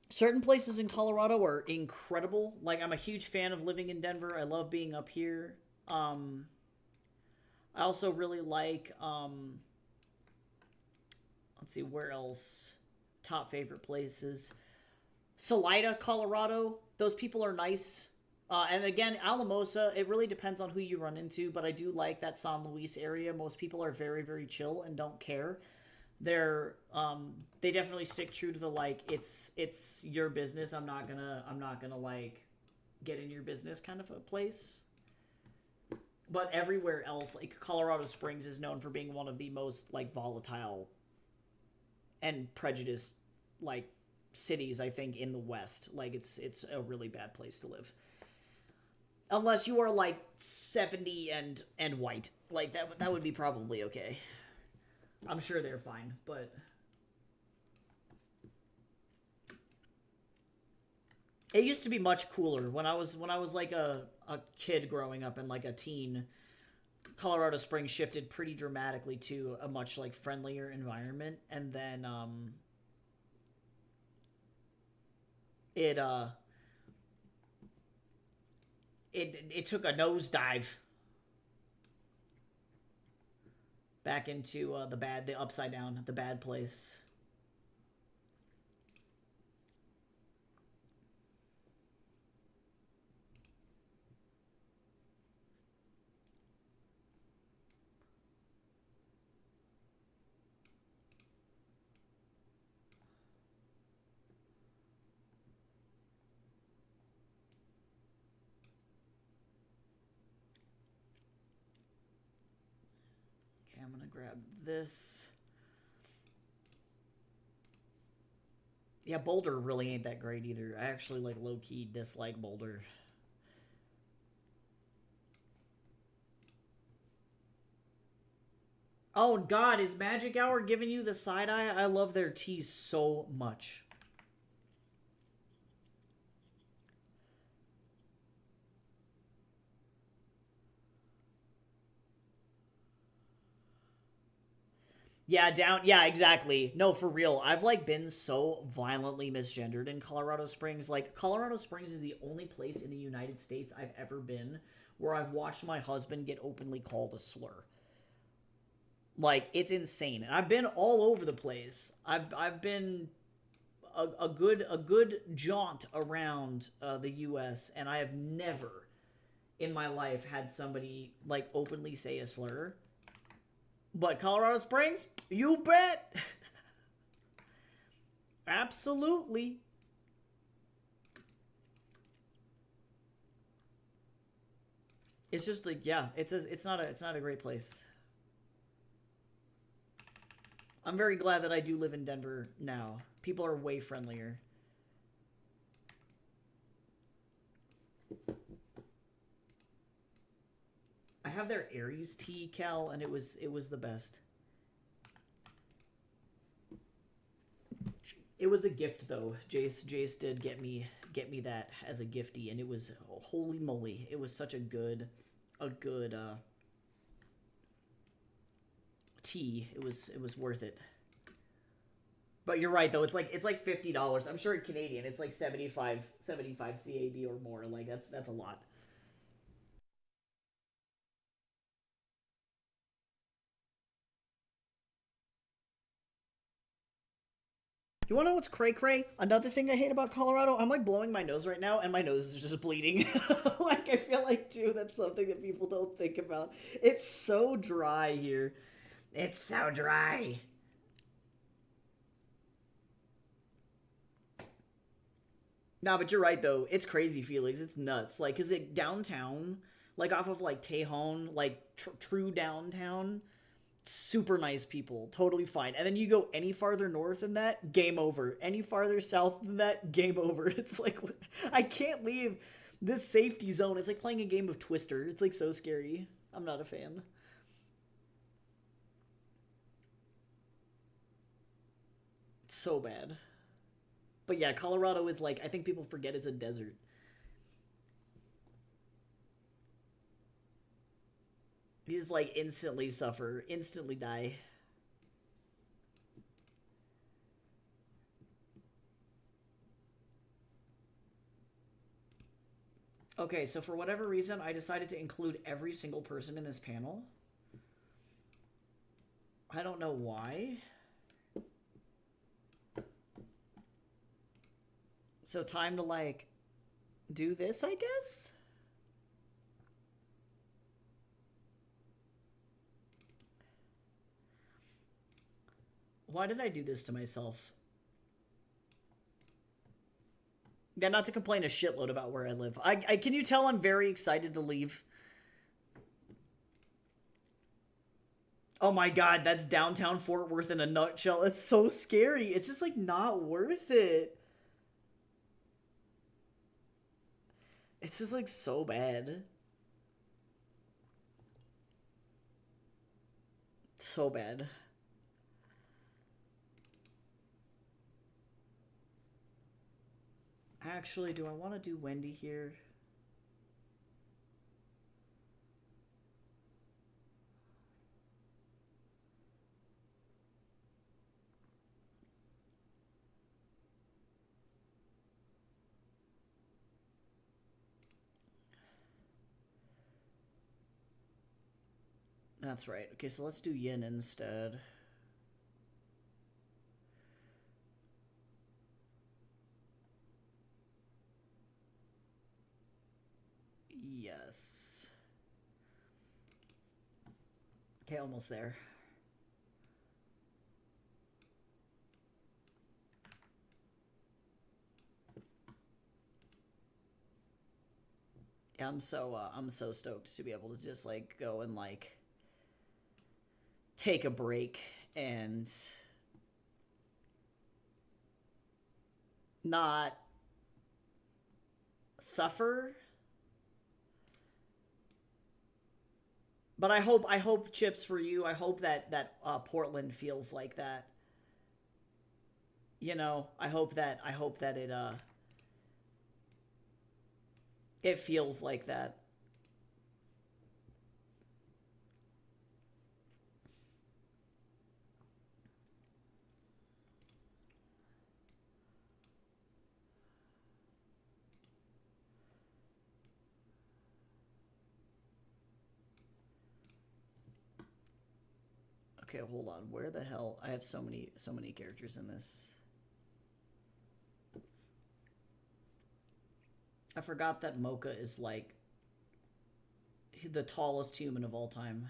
certain places in Colorado are incredible. Like I'm a huge fan of living in Denver. I love being up here. Um I also really like let's see where else. Top favorite places. Salida, Colorado. Those people are nice. And again, Alamosa, it really depends on who you run into, but I do like that San Luis area. Most people are very, very chill and don't care. They definitely stick true to the like it's your business. I'm not gonna like get in your business kind of a place. But everywhere else, like Colorado Springs is known for being one of the most like volatile and prejudiced like cities I think in the West. Like it's a really bad place to live. Unless you are like 70 and white. Like that would be probably okay. I'm sure they're fine, but it used to be much cooler when I was like a kid growing up and like a teen. Colorado Springs shifted pretty dramatically to a much like friendlier environment, and then it it took a nosedive back into the upside down, the bad place. Okay, I'm gonna grab this. Yeah, Boulder really ain't that great either. I actually like low-key dislike Boulder. Oh God, is Magic Hour giving you the side eye? I love their tea so much. Yeah, down. Yeah, exactly. No, for real. I've like been so violently misgendered in Colorado Springs. Like Colorado Springs is the only place in the United States I've ever been where I've watched my husband get openly called a slur. Like it's insane. And I've been all over the place. I've been a good jaunt around the U.S. and I have never in my life had somebody like openly say a slur. But Colorado Springs, you bet. Absolutely. It's just like yeah, it's not a great place. I'm very glad that I do live in Denver now. People are way friendlier. I have their Aries tea, Cal, and it was the best. It was a gift though. Jace did get me that as a gifty, and it was holy moly. It was such a good tea. It was worth it. But you're right though. It's like $50. I'm sure in Canadian it's like 75 CAD or more. Like that's a lot. You wanna know what's cray cray? Another thing I hate about Colorado, I'm like blowing my nose right now, and my nose is just bleeding. Like I feel like too, that's something that people don't think about. It's so dry here. It's so dry. Nah, but you're right though. It's crazy, Felix. It's nuts. Like, is it downtown? Like off of like Tejon, like true downtown. Super nice people, totally fine. And then you go any farther north than that, game over. Any farther south than that, game over. It's like I can't leave this safety zone. It's like playing a game of Twister. It's like so scary. I'm not a fan. It's so bad. But yeah, Colorado is like I think people forget it's a desert. You just like instantly suffer, instantly die. Okay, so for whatever reason, I decided to include every single person in this panel. I don't know why. So time to like do this, I guess? Why did I do this to myself? Yeah, not to complain a shitload about where I live. I can you tell I'm very excited to leave? Oh my god, that's downtown Fort Worth in a nutshell. It's so scary. It's just like not worth it. It's just like so bad. So bad. Actually, do I want to do Wendy here? That's right. Okay, so let's do yin instead. Yes. Okay, almost there. Yeah, I'm so stoked to be able to just like go and like take a break and not suffer. But I hope Chips, for you, I hope that Portland feels like that. You know, I hope that it feels like that. Okay, hold on. Where the hell? I have so many characters in this. I forgot that Mocha is like the tallest human of all time.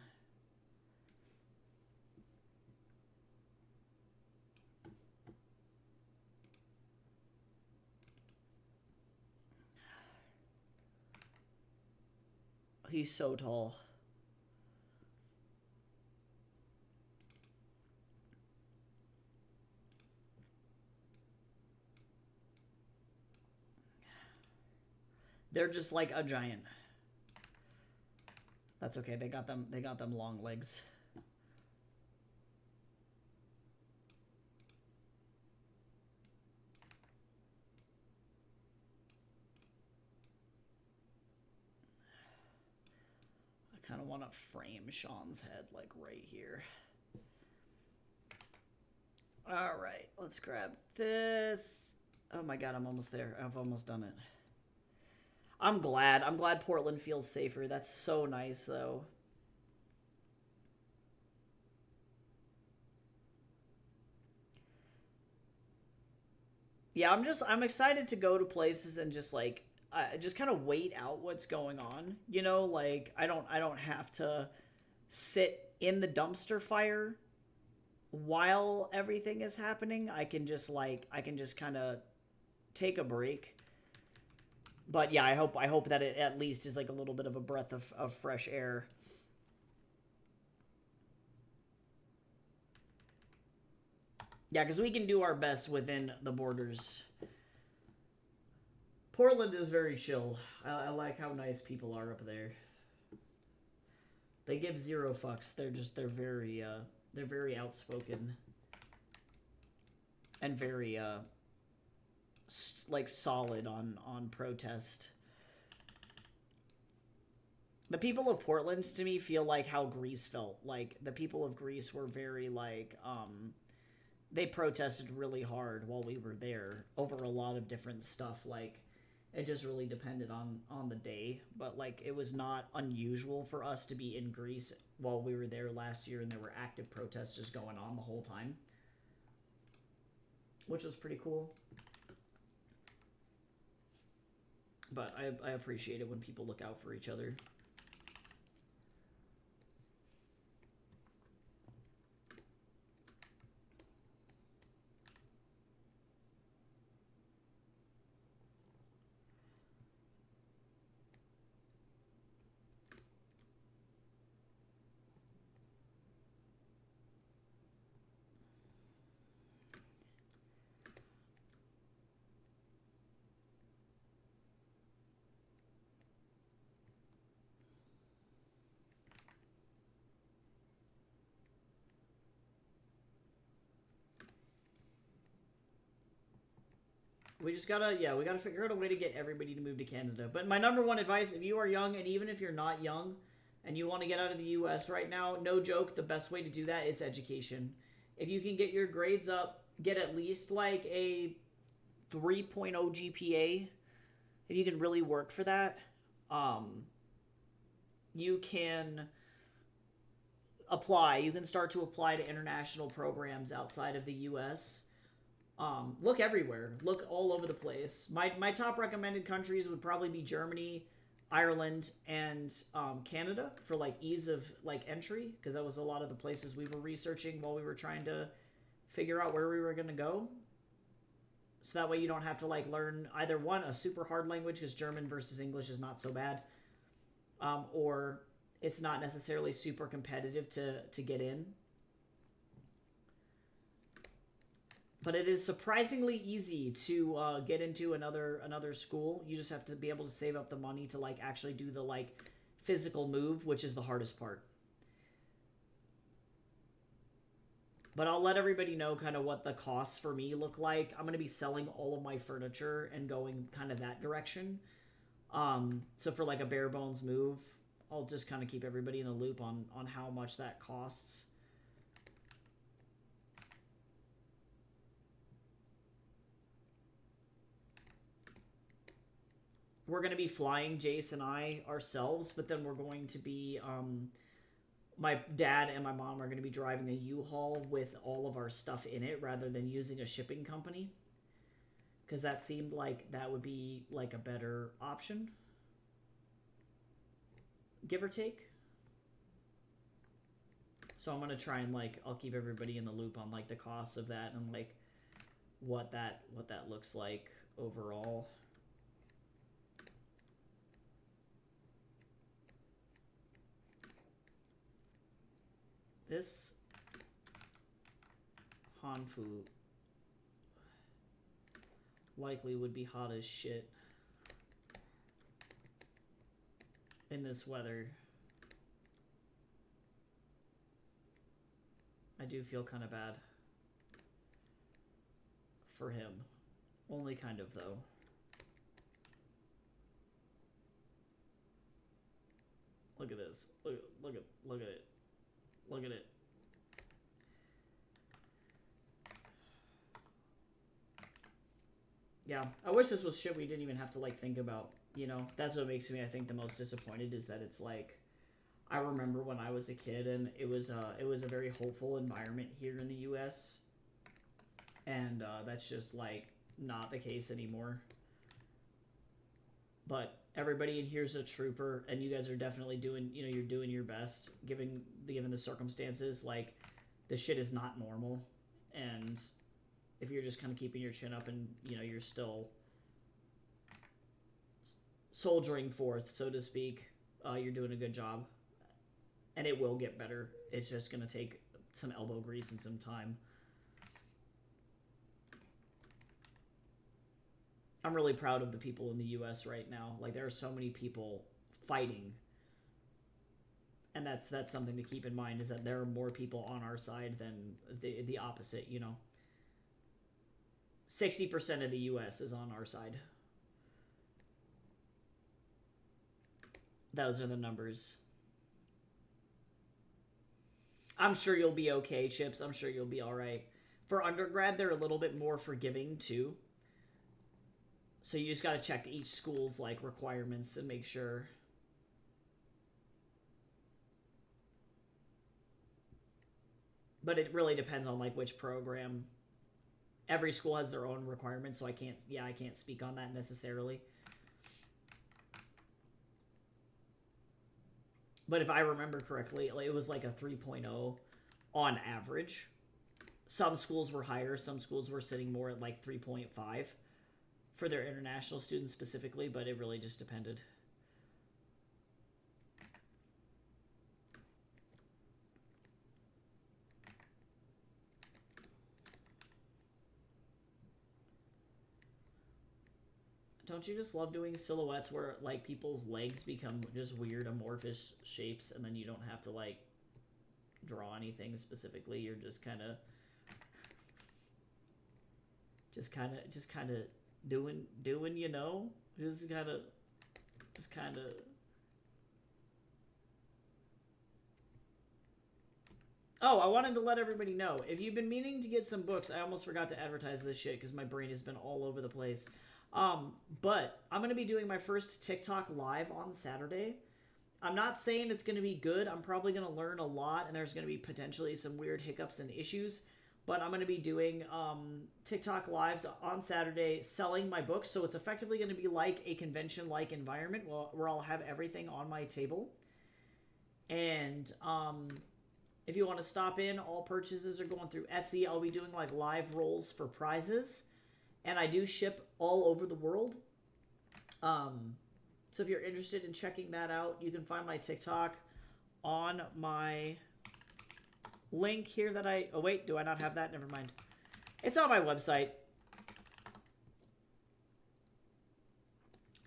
He's so tall. They're just like a giant. That's okay. They got them long legs. I kind of want to frame Sean's head like right here. All right, let's grab this. Oh my god, I'm almost there. I've almost done it. I'm glad. I'm glad Portland feels safer. That's so nice, though. Yeah, I'm excited to go to places and just like just kind of wait out what's going on. You know, like I don't have to sit in the dumpster fire while everything is happening. I can just kind of take a break. But yeah, I hope that it at least is like a little bit of a breath of fresh air. Yeah, because we can do our best within the borders. Portland is very chill. I like how nice people are up there. They give zero fucks. They're very outspoken and very like solid on protest. The people of Portland to me feel like how Greece felt. Like the people of Greece were very like they protested really hard while we were there over a lot of different stuff. Like it just really depended on the day, but like it was not unusual for us to be in Greece while we were there last year and there were active protests just going on the whole time, which was pretty cool. But I appreciate it when people look out for each other. We just gotta, yeah, we gotta figure out a way to get everybody to move to Canada. But my number one advice, if you are young, and even if you're not young, and you want to get out of the U.S. right now, no joke, the best way to do that is education. If you can get your grades up, get at least like a 3.0 GPA, if you can really work for that, you can apply. You can start to apply to international programs outside of the U.S. Look everywhere. Look all over the place. My top recommended countries would probably be Germany, Ireland, and Canada for like ease of like entry, because that was a lot of the places we were researching while we were trying to figure out where we were going to go. So that way you don't have to like learn either one, a super hard language, because German versus English is not so bad, or it's not necessarily super competitive to get in. But it is surprisingly easy to get into another school. You just have to be able to save up the money to like actually do the like physical move, which is the hardest part. But I'll let everybody know kind of what the costs for me look like. I'm going to be selling all of my furniture and going kind of that direction. So for like a bare bones move, I'll just kind of keep everybody in the loop on how much that costs. We're going to be flying, Jace and I, ourselves, but then we're going to be, my dad and my mom are going to be driving a U-Haul with all of our stuff in it rather than using a shipping company. Because that seemed like that would be like a better option. Give or take. So I'm going to try and like, I'll keep everybody in the loop on like the costs of that and like what that looks like overall. This Hanfu likely would be hot as shit in this weather. I do feel kind of bad for him. Only kind of, though. Look at this. Look at it. Look at it. Yeah, I wish this was shit we didn't even have to like think about, you know? That's what makes me, I think, the most disappointed is that it's like, I remember when I was a kid and it was a very hopeful environment here in the US. And that's just like not the case anymore. But everybody in here's a trooper, and you guys are definitely doing, you know, you're doing your best given the circumstances. Like, this shit is not normal, and if you're just kind of keeping your chin up and, you know, you're still soldiering forth, so to speak, you're doing a good job, and it will get better. It's just gonna take some elbow grease and some time. I'm really proud of the people in the US right now. Like, there are so many people fighting. And that's something to keep in mind, is that there are more people on our side than the opposite, you know. 60% of the US is on our side. Those are the numbers. I'm sure you'll be okay, Chips. I'm sure you'll be all right. For undergrad, they're a little bit more forgiving, too. So you just got to check each school's like requirements and make sure. But it really depends on like which program. Every school has their own requirements, so I can't speak on that necessarily. But if I remember correctly, it was like a 3.0 on average. Some schools were higher, some schools were sitting more at like 3.5. For their international students specifically, but it really just depended. Don't you just love doing silhouettes where like people's legs become just weird amorphous shapes and then you don't have to like draw anything specifically? You're just kind of doing, you know, just kind of. Oh, I wanted to let everybody know, if you've been meaning to get some books, I almost forgot to advertise this shit because my brain has been all over the place. But I'm going to be doing my first TikTok live on Saturday, I'm not saying it's going to be good. I'm probably going to learn a lot, and there's going to be potentially some weird hiccups and issues. But I'm going to be doing TikTok lives on Saturday selling my books. So it's effectively going to be like a convention like environment where I'll have everything on my table. And if you want to stop in, all purchases are going through Etsy. I'll be doing like live rolls for prizes. And I do ship all over the world. So if you're interested in checking that out, you can find my TikTok on my link here that I... Oh, wait, do I not have that? Never mind. It's on my website.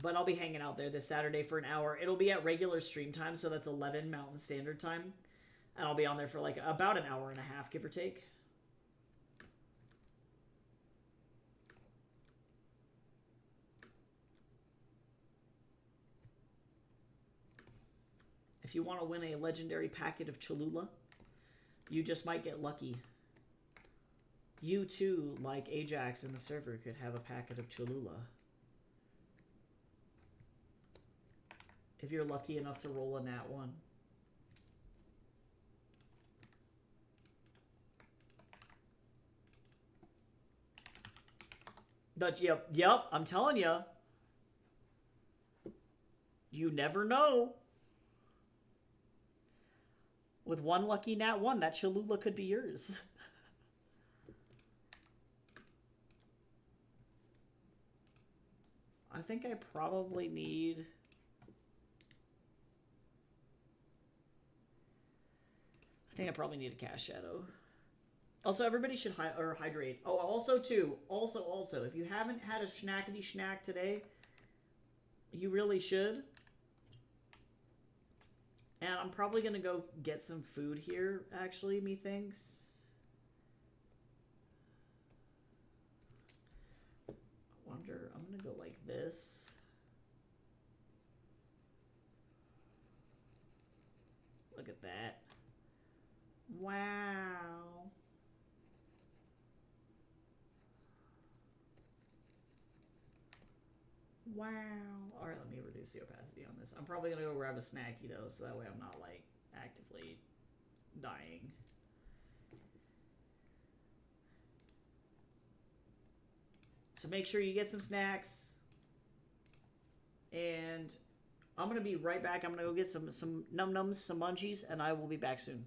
But I'll be hanging out there this Saturday for an hour. It'll be at regular stream time, so that's 11 Mountain Standard Time. And I'll be on there for like about an hour and a half, give or take. If you want to win a legendary packet of Cholula, you just might get lucky. You too, like Ajax in the server, could have a packet of Cholula. If you're lucky enough to roll a nat 1. But yep, I'm telling you. You never know. With one lucky nat 1, that Cholula could be yours. I think I probably need... I think I probably need a Cast Shadow. Also, everybody should hydrate. Oh, also, too. Also, if you haven't had a schnackety schnack today, you really should. And I'm probably going to go get some food here, actually, methinks. I wonder, I'm going to go like this. Look at that. Wow. Wow. All right, let me reduce the opacity on this. I'm probably going to go grab a snacky, though, so that way I'm not, like, actively dying. So make sure you get some snacks. And I'm going to be right back. I'm going to go get some num-nums, some munchies, and I will be back soon.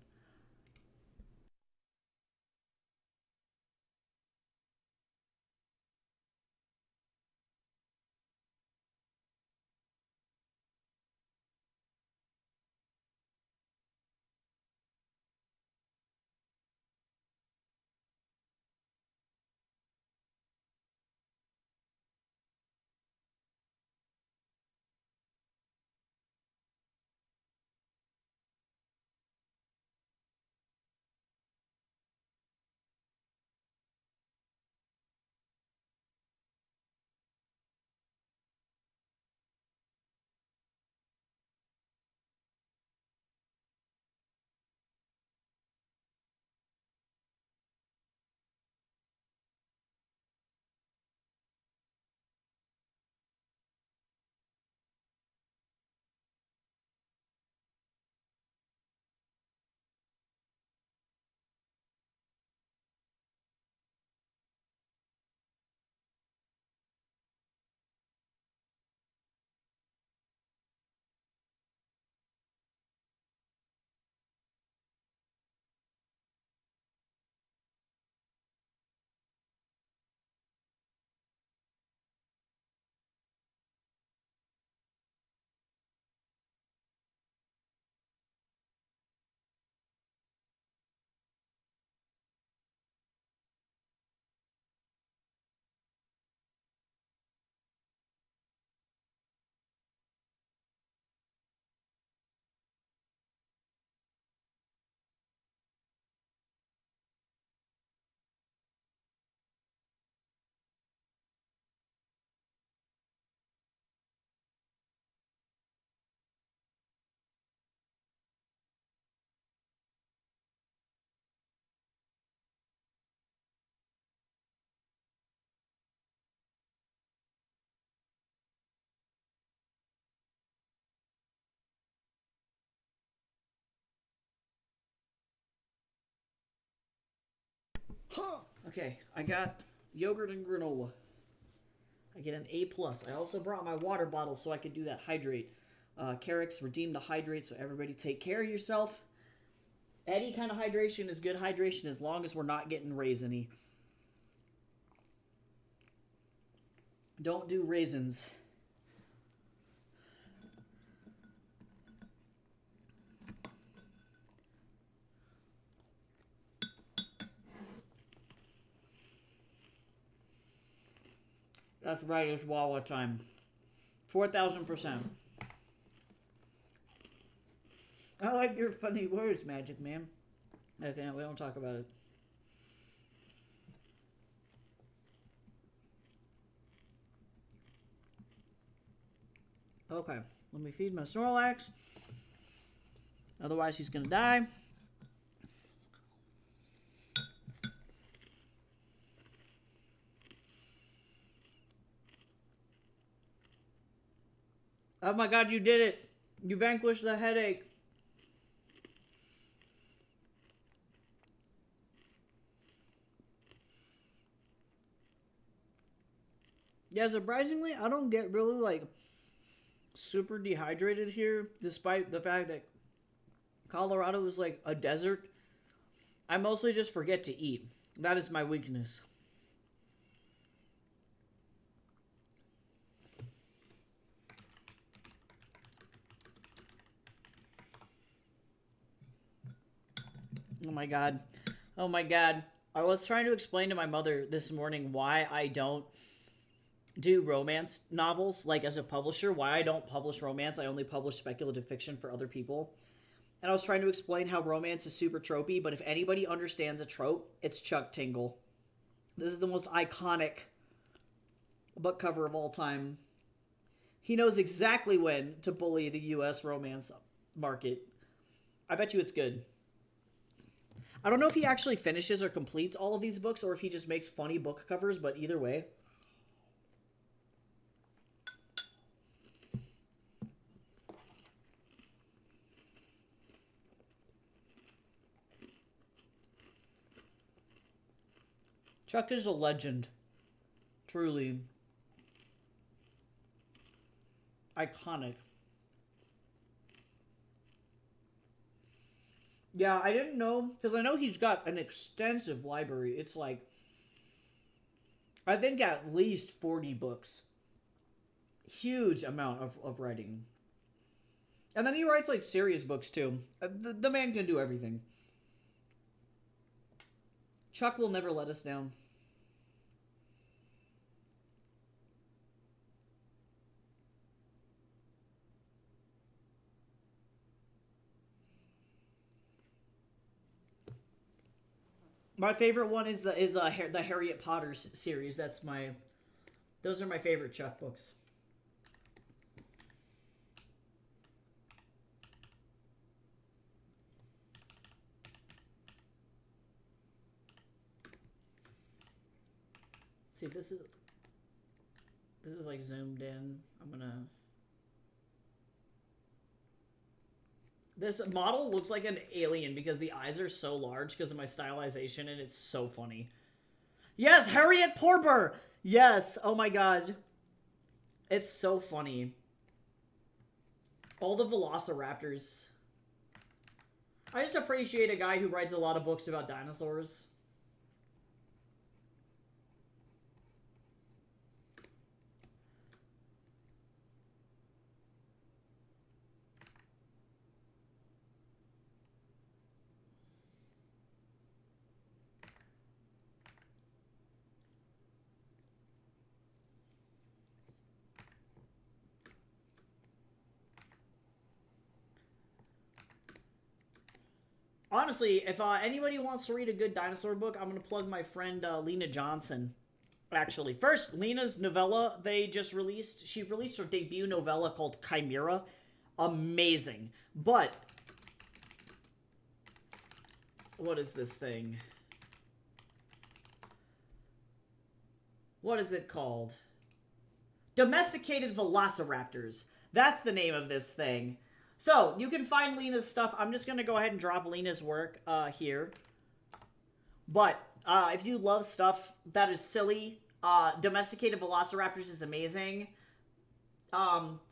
Okay, I got yogurt and granola. I get an A+. I also brought my water bottle so I could do that hydrate. Carrick's redeemed the hydrate, so everybody take care of yourself. Any kind of hydration is good hydration as long as we're not getting raisiny. Don't do raisins. That's right, it's Wawa time. 4,000%. I like your funny words, Magic Man. Okay, we don't talk about it. Okay, let me feed my Snorlax. Otherwise, he's gonna die. Oh my god, you did it! You vanquished the headache. Yeah, surprisingly, I don't get really, like, super dehydrated here, despite the fact that Colorado is, like, a desert. I mostly just forget to eat. That is my weakness. Oh my god. Oh my god. I was trying to explain to my mother this morning why I don't do romance novels, like as a publisher, why I don't publish romance. I only publish speculative fiction for other people. And I was trying to explain how romance is super tropey, but if anybody understands a trope, it's Chuck Tingle. This is the most iconic book cover of all time. He knows exactly when to bully the US romance market. I bet you it's good. I don't know if he actually finishes or completes all of these books or if he just makes funny book covers, but either way. Chuck is a legend. Truly. Iconic. Yeah, I didn't know, because I know he's got an extensive library. It's like, I think at least 40 books. Huge amount of writing. And then he writes, like, serious books, too. The man can do everything. Chuck will never let us down. My favorite one is the Harriet Potter series. Those are my favorite Chuck books. See, this is like zoomed in. This model looks like an alien because the eyes are so large because of my stylization, and it's so funny. Yes, Harriet Porber! Yes, oh my god. It's so funny. All the velociraptors. I just appreciate a guy who writes a lot of books about dinosaurs. Honestly, if anybody wants to read a good dinosaur book, I'm going to plug my friend Lena Johnson. Actually, first, Lena's novella they just released. She released her debut novella called Chimera. Amazing. But, what is this thing? What is it called? Domesticated Velociraptors. That's the name of this thing. So, you can find Lena's stuff. I'm just going to go ahead and drop Lena's work here. But If you love stuff that is silly, Domesticated Velociraptors is amazing.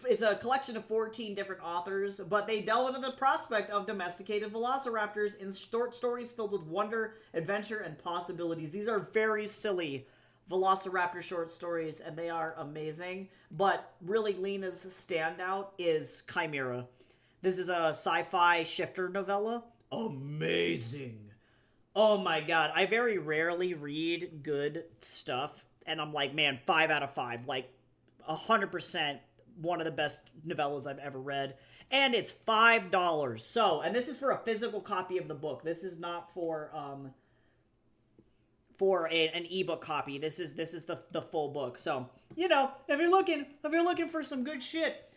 It's a collection of 14 different authors, but they delve into the prospect of domesticated velociraptors in short stories filled with wonder, adventure, and possibilities. These are very silly velociraptor short stories, and they are amazing. But really, Lena's standout is Chimera. This is a sci-fi shifter novella. Amazing. Oh my god, I very rarely read good stuff, and I'm like, man, 5 out of 5. Like, 100% one of the best novellas I've ever read. And it's $5. So, and this is for a physical copy of the book. This is not for an ebook copy. This is the full book. So, you know, if you're looking for some good shit,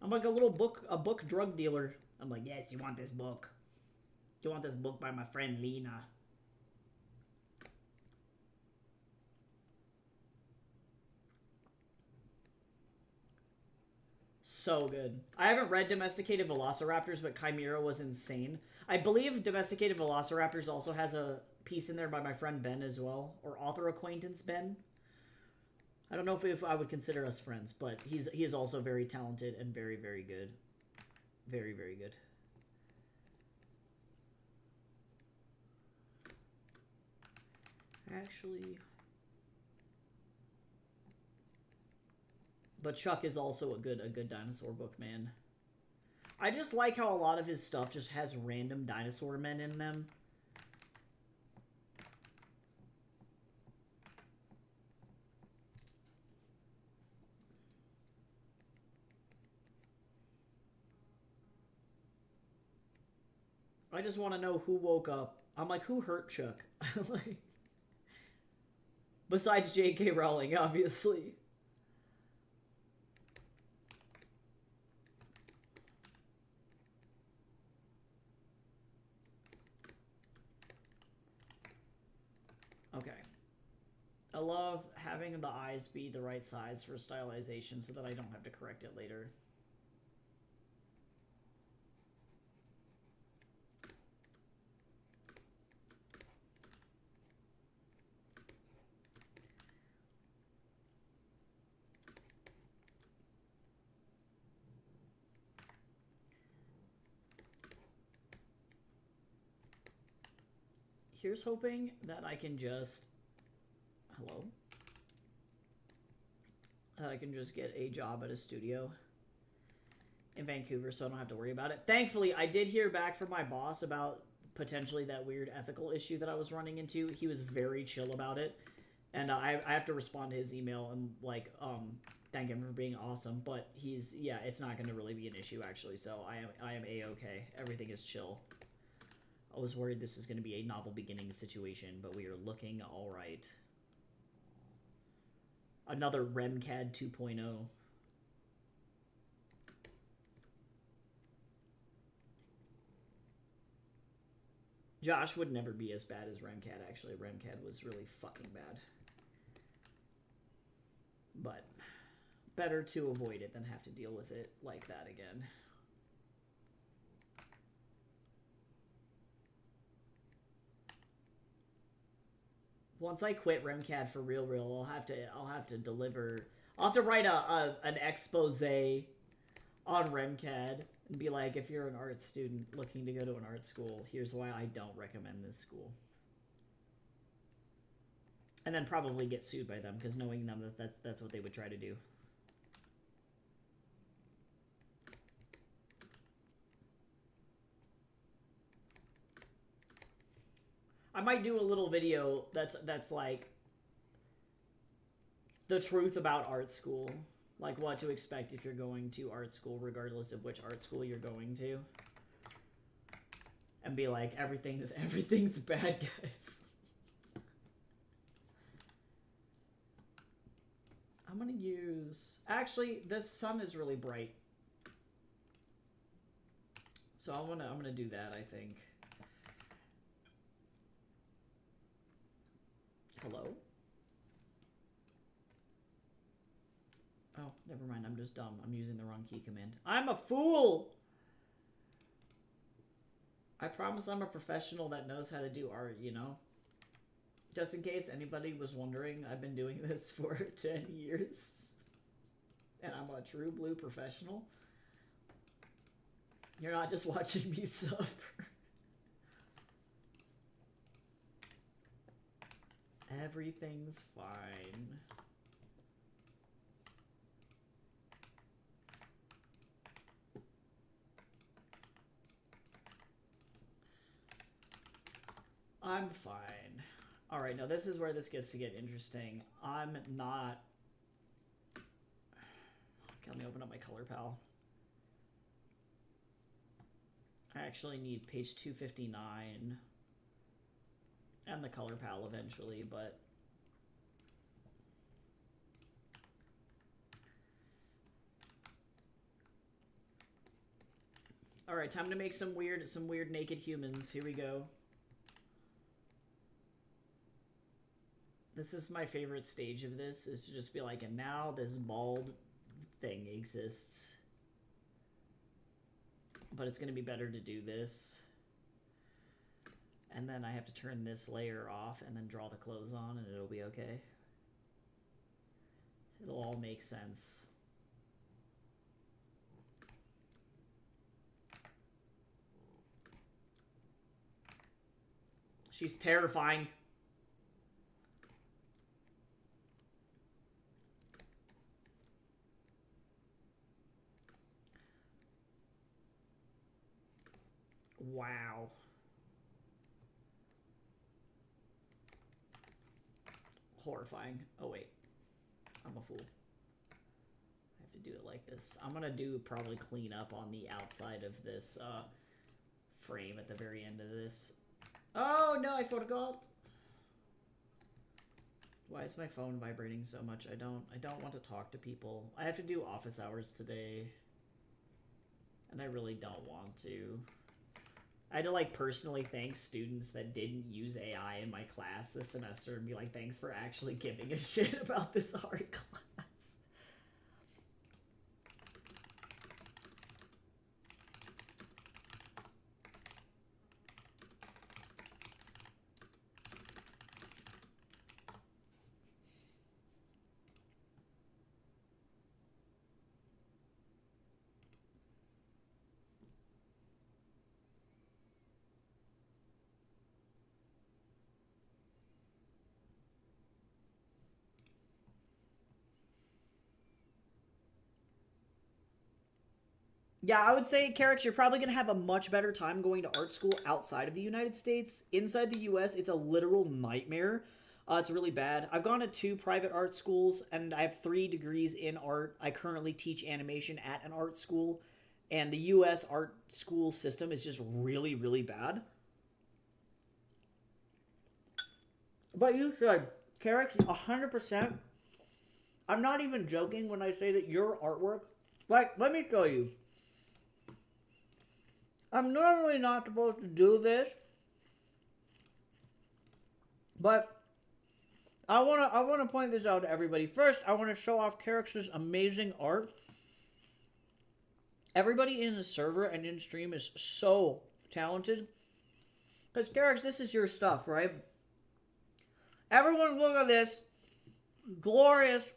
I'm like a book drug dealer. I'm like, yes, you want this book. You want this book by my friend Lena. So good. I haven't read Domesticated Velociraptors, but Chimera was insane. I believe Domesticated Velociraptors also has a piece in there by my friend Ben as well, or author acquaintance Ben. I don't know if I would consider us friends, but he is also very talented and very, very good. Very, very good. Actually... But Chuck is also a good dinosaur book, man. I just like how a lot of his stuff just has random dinosaur men in them. I just want to know who woke up. I'm like, who hurt Chuck? Like, besides J.K. Rowling, obviously. Okay. I love having the eyes be the right size for stylization so that I don't have to correct it later. Here's hoping that I can just... Hello? That I can just get a job at a studio in Vancouver so I don't have to worry about it. Thankfully, I did hear back from my boss about potentially that weird ethical issue that I was running into. He was very chill about it. And I have to respond to his email and, like, thank him for being awesome. But yeah, it's not going to really be an issue, actually. So I am A-okay. Everything is chill. I was worried this was going to be a novel beginning situation, but we are looking all right. Another RemCAD 2.0. Josh would never be as bad as RemCAD, actually. RemCAD was really fucking bad. But better to avoid it than have to deal with it like that again. Once I quit RemCAD for real, I'll have to deliver. I'll have to write an expose on RemCAD and be like, if you're an art student looking to go to an art school, here's why I don't recommend this school. And then probably get sued by them because knowing them that's what they would try to do. I might do a little video that's like the truth about art school, like what to expect if you're going to art school, regardless of which art school you're going to, and be like, everything's bad, guys. I'm gonna use, actually, this sun is really bright, so I'm gonna do that, I think. Hello? Oh, never mind. I'm just dumb. I'm using the wrong key command. I'm a fool! I promise I'm a professional that knows how to do art, you know? Just in case anybody was wondering, I've been doing this for 10 years. And I'm a true blue professional. You're not just watching me suffer. Everything's fine. I'm fine. Alright, now this is where this gets to get interesting. I'm not... Okay, let me open up my color pal. I actually need page 259 and the color pal eventually, but all right, time to make some weird naked humans. Here we go. This is my favorite stage of this, is to just be like, and now this bald thing exists. But it's going to be better to do this. And then I have to turn this layer off and then draw the clothes on and it'll be okay. It'll all make sense. She's terrifying. Wow. Horrifying. Oh, wait. I'm a fool. I have to do it like this. I'm gonna do probably clean up on the outside of this frame at the very end of this. Oh, no, I photogalled. Why is my phone vibrating so much? I don't want to talk to people. I have to do office hours today. And I really don't want to. I had to, like, personally thank students that didn't use AI in my class this semester and be like, thanks for actually giving a shit about this art class. Yeah, I would say, Carrick, you're probably going to have a much better time going to art school outside of the United States. Inside the U.S., it's a literal nightmare. It's really bad. I've gone to 2 private art schools, and I have 3 degrees in art. I currently teach animation at an art school, and the U.S. art school system is just really, really bad. But you should. Carrick, 100%. I'm not even joking when I say that your artwork... Like, let me tell you. I'm normally not supposed to do this, but I wanna point this out to everybody. First, I want to show off Carrick's amazing art. Everybody in the server and in stream is so talented. Because Carrick, this is your stuff, right? Everyone look at this. Glorious,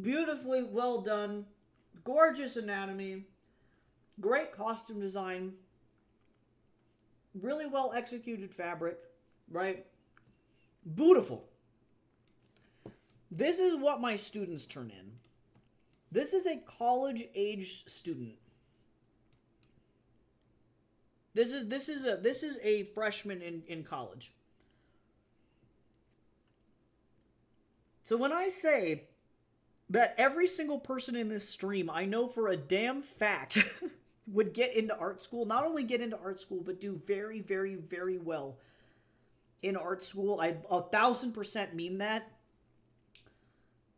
beautifully well done, gorgeous anatomy, great costume design, really well executed fabric, right? Beautiful. This is what my students turn in. This is a college-age student. This is a freshman in college. So when I say that every single person in this stream, I know for a damn fact, would get into art school, not only get into art school, but do very, very, very well in art school, I 1000% mean that.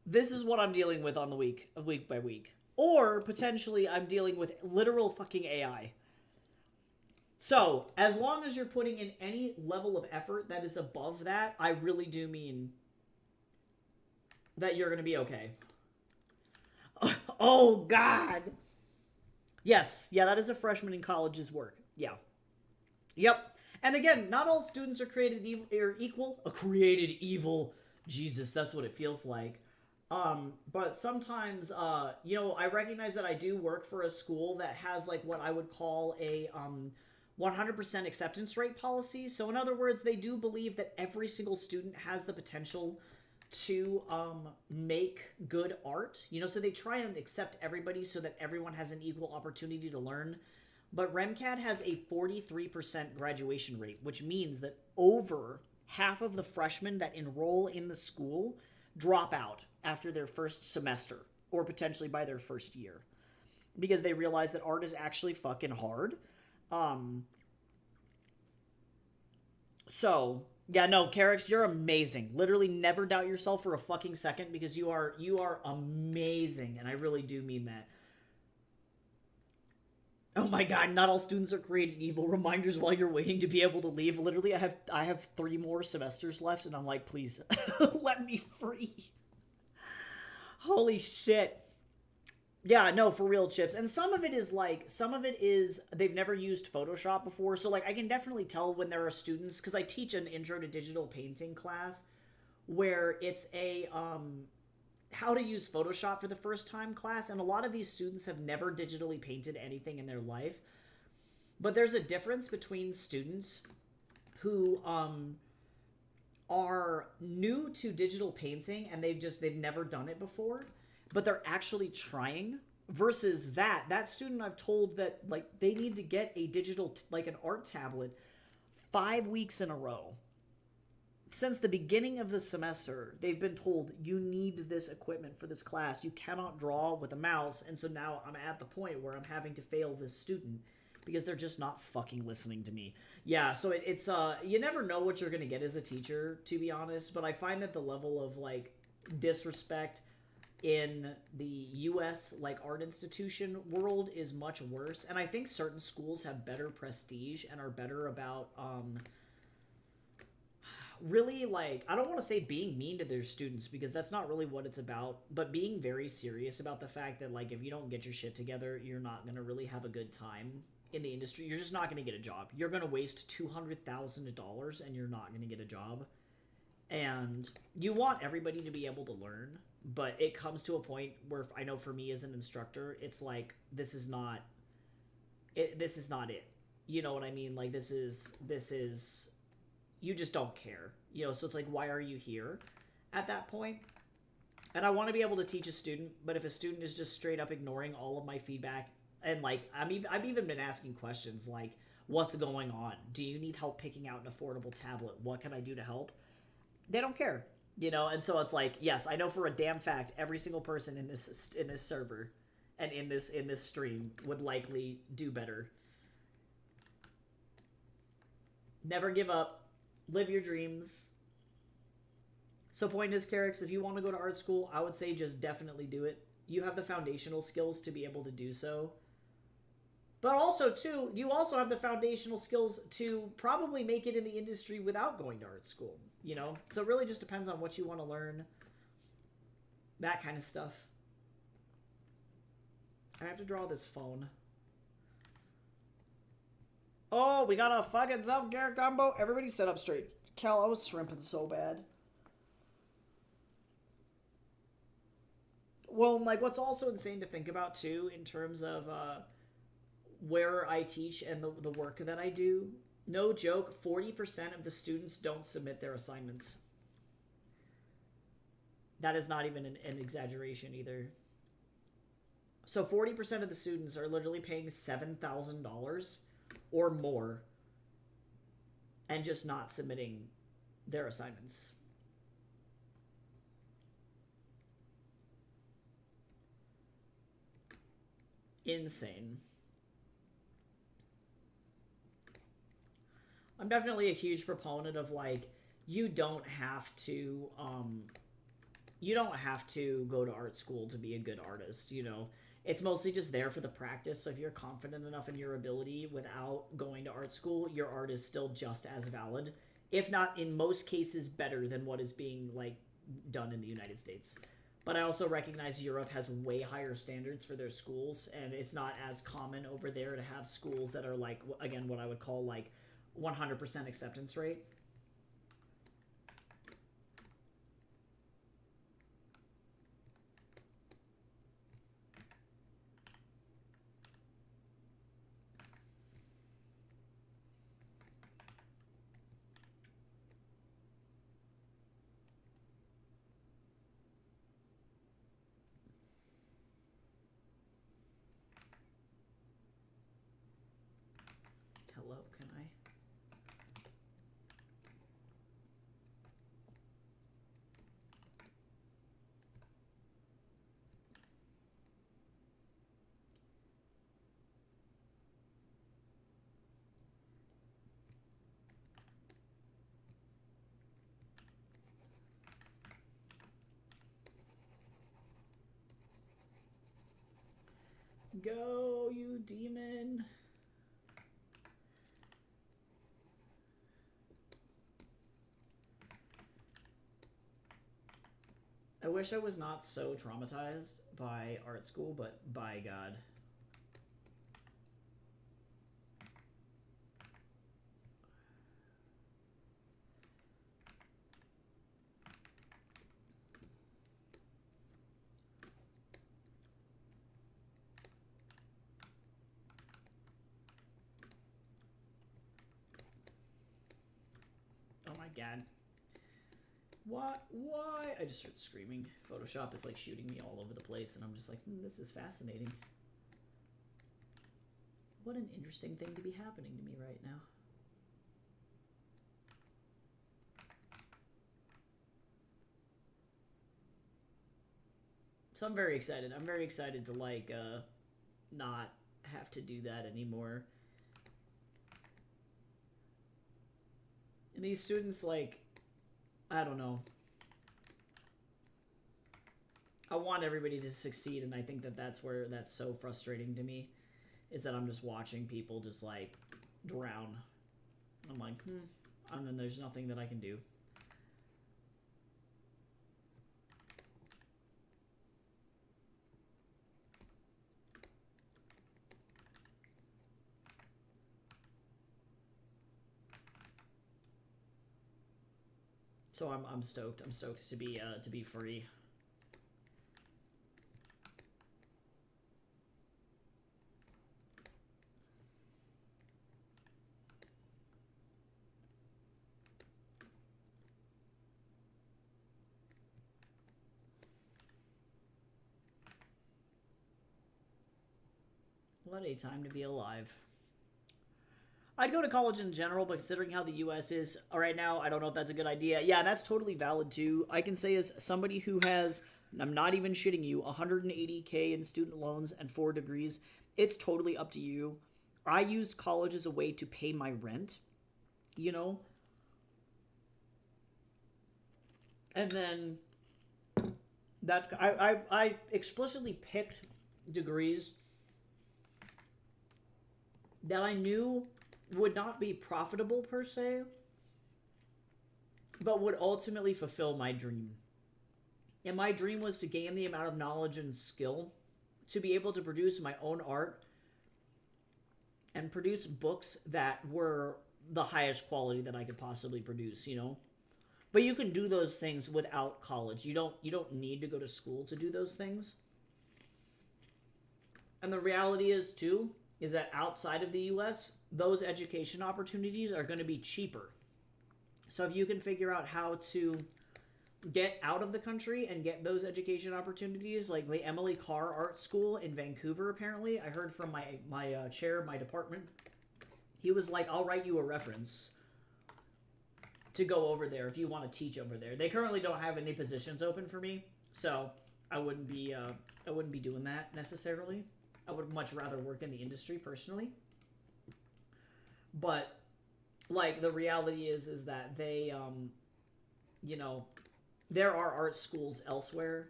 This is what I'm dealing with on the week by week. Or, potentially, I'm dealing with literal fucking AI. So, as long as you're putting in any level of effort that is above that, I really do mean that you're going to be okay. Oh, God. Yes. Yeah, that is a freshman in college's work. Yeah. Yep. And again, not all students are created evil, are equal. A created evil, Jesus, that's what it feels like. But sometimes, I recognize that I do work for a school that has like what I would call a 100% acceptance rate policy. So in other words, they do believe that every single student has the potential to make good art. So they try and accept everybody so that everyone has an equal opportunity to learn. But REMCAD has a 43% graduation rate, which means that over half of the freshmen that enroll in the school drop out after their first semester or potentially by their first year because they realize that art is actually fucking hard. So, yeah, no, Carix, you're amazing. Literally never doubt yourself for a fucking second because you are amazing, and I really do mean that. Oh my god, not all students are created evil. Reminders while you're waiting to be able to leave. Literally, I have 3 more semesters left, and I'm like, please, let me free. Holy shit. Yeah, no, for real, Chips. And some of it is they've never used Photoshop before. So, like, I can definitely tell when there are students, because I teach an intro to digital painting class where it's a, how to use Photoshop for the first time class. And a lot of these students have never digitally painted anything in their life. But there's a difference between students who, are new to digital painting and they've never done it before, but they're actually trying, versus that student I've told that like they need to get a digital like an art tablet 5 weeks in a row. Since the beginning of the semester, they've been told you need this equipment for this class. You cannot draw with a mouse. And so now I'm at the point where I'm having to fail this student because they're just not fucking listening to me. Yeah, so it's you never know what you're gonna get as a teacher, to be honest, but I find that the level of like disrespect in the US like art institution world is much worse. And I think certain schools have better prestige and are better about really, like, I don't want to say being mean to their students because that's not really what it's about, but being very serious about the fact that like if you don't get your shit together, you're not gonna really have a good time in the industry. You're just not going to get a job. You're going to waste $200,000 and you're not going to get a job. And you want everybody to be able to learn, but it comes to a point where I know for me as an instructor, it's like this is not it. You know what I mean? Like this is you just don't care. So it's like, why are you here at that point? And I want to be able to teach a student, but if a student is just straight up ignoring all of my feedback, and like I've even been asking questions like, what's going on? Do you need help picking out an affordable tablet? What can I do to help? They don't care, And so it's like, yes, I know for a damn fact every single person in this server and in this stream would likely do better. Never give up. Live your dreams. So point is, Carix, if you want to go to art school, I would say just definitely do it. You have the foundational skills to be able to do so. But also, too, you also have the foundational skills to probably make it in the industry without going to art school, So it really just depends on what you want to learn. That kind of stuff. I have to draw this phone. Oh, we got a fucking self-care combo. Everybody sit up straight. Cal, I was shrimping so bad. Well, like, what's also insane to think about, too, in terms of where I teach and the work that I do, no joke, 40% of the students don't submit their assignments. That is not even an exaggeration either. So 40% of the students are literally paying $7,000 or more and just not submitting their assignments. Insane. I'm definitely a huge proponent of like, you don't have to go to art school to be a good artist, It's mostly just there for the practice. So if you're confident enough in your ability without going to art school, your art is still just as valid, if not in most cases better than what is being like done in the United States. But I also recognize Europe has way higher standards for their schools, and it's not as common over there to have schools that are like, again, what I would call like 100% acceptance rate. Hello, can I? Go, you demon. I wish I was not so traumatized by art school, but by God. Oh my God. What? Why? I just start screaming. Photoshop is like shooting me all over the place, and I'm just like, this is fascinating. What an interesting thing to be happening to me right now. So I'm very excited. I'm very excited to like not have to do that anymore. And these students, like, I don't know. I want everybody to succeed, and I think that that's where that's so frustrating to me, is that I'm just watching people just like drown. I'm like, and then there's nothing that I can do. So I'm stoked. I'm stoked to be free. What a time to be alive. I'd go to college in general, but considering how the U.S. is right now, I don't know if that's a good idea. Yeah, that's totally valid too. I can say as somebody who has, I'm not even shitting you, 180K in student loans and 4 degrees, it's totally up to you. I used college as a way to pay my rent, you know? And then that's, I explicitly picked degrees that I knew would not be profitable per se, but would ultimately fulfill my dream. And my dream was to gain the amount of knowledge and skill to be able to produce my own art and produce books that were the highest quality that I could possibly produce, you know? But you can do those things without college. You don't need to go to school to do those things. And the reality is too is that outside of the US, those education opportunities are going to be cheaper. So if you can figure out how to get out of the country and get those education opportunities, like the Emily Carr Art School in Vancouver, apparently, I heard from my chair of my department. He was like, I'll write you a reference to go over there if you want to teach over there. They currently don't have any positions open for me, so I wouldn't be doing that necessarily. I would much rather work in the industry personally. But like the reality is that they you know, there are art schools elsewhere,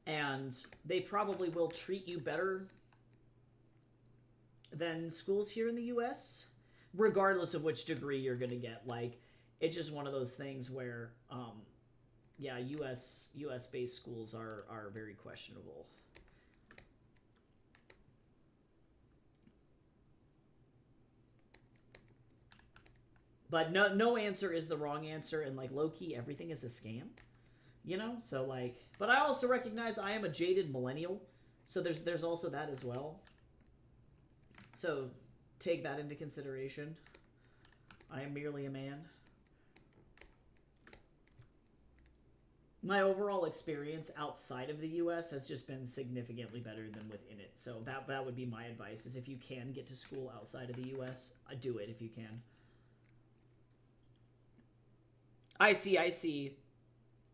and they probably will treat you better than schools here in the US, regardless of which degree you're gonna get. Like, it's just one of those things where yeah, US based schools are very questionable. But no answer is the wrong answer, and like low key, everything is a scam. You know, so like, but I also recognize I am a jaded millennial, so there's also that as well. So take that into consideration. I am merely a man. My overall experience outside of the U.S. has just been significantly better than within it. So that would be my advice: is if you can get to school outside of the U.S., do it if you can. I see.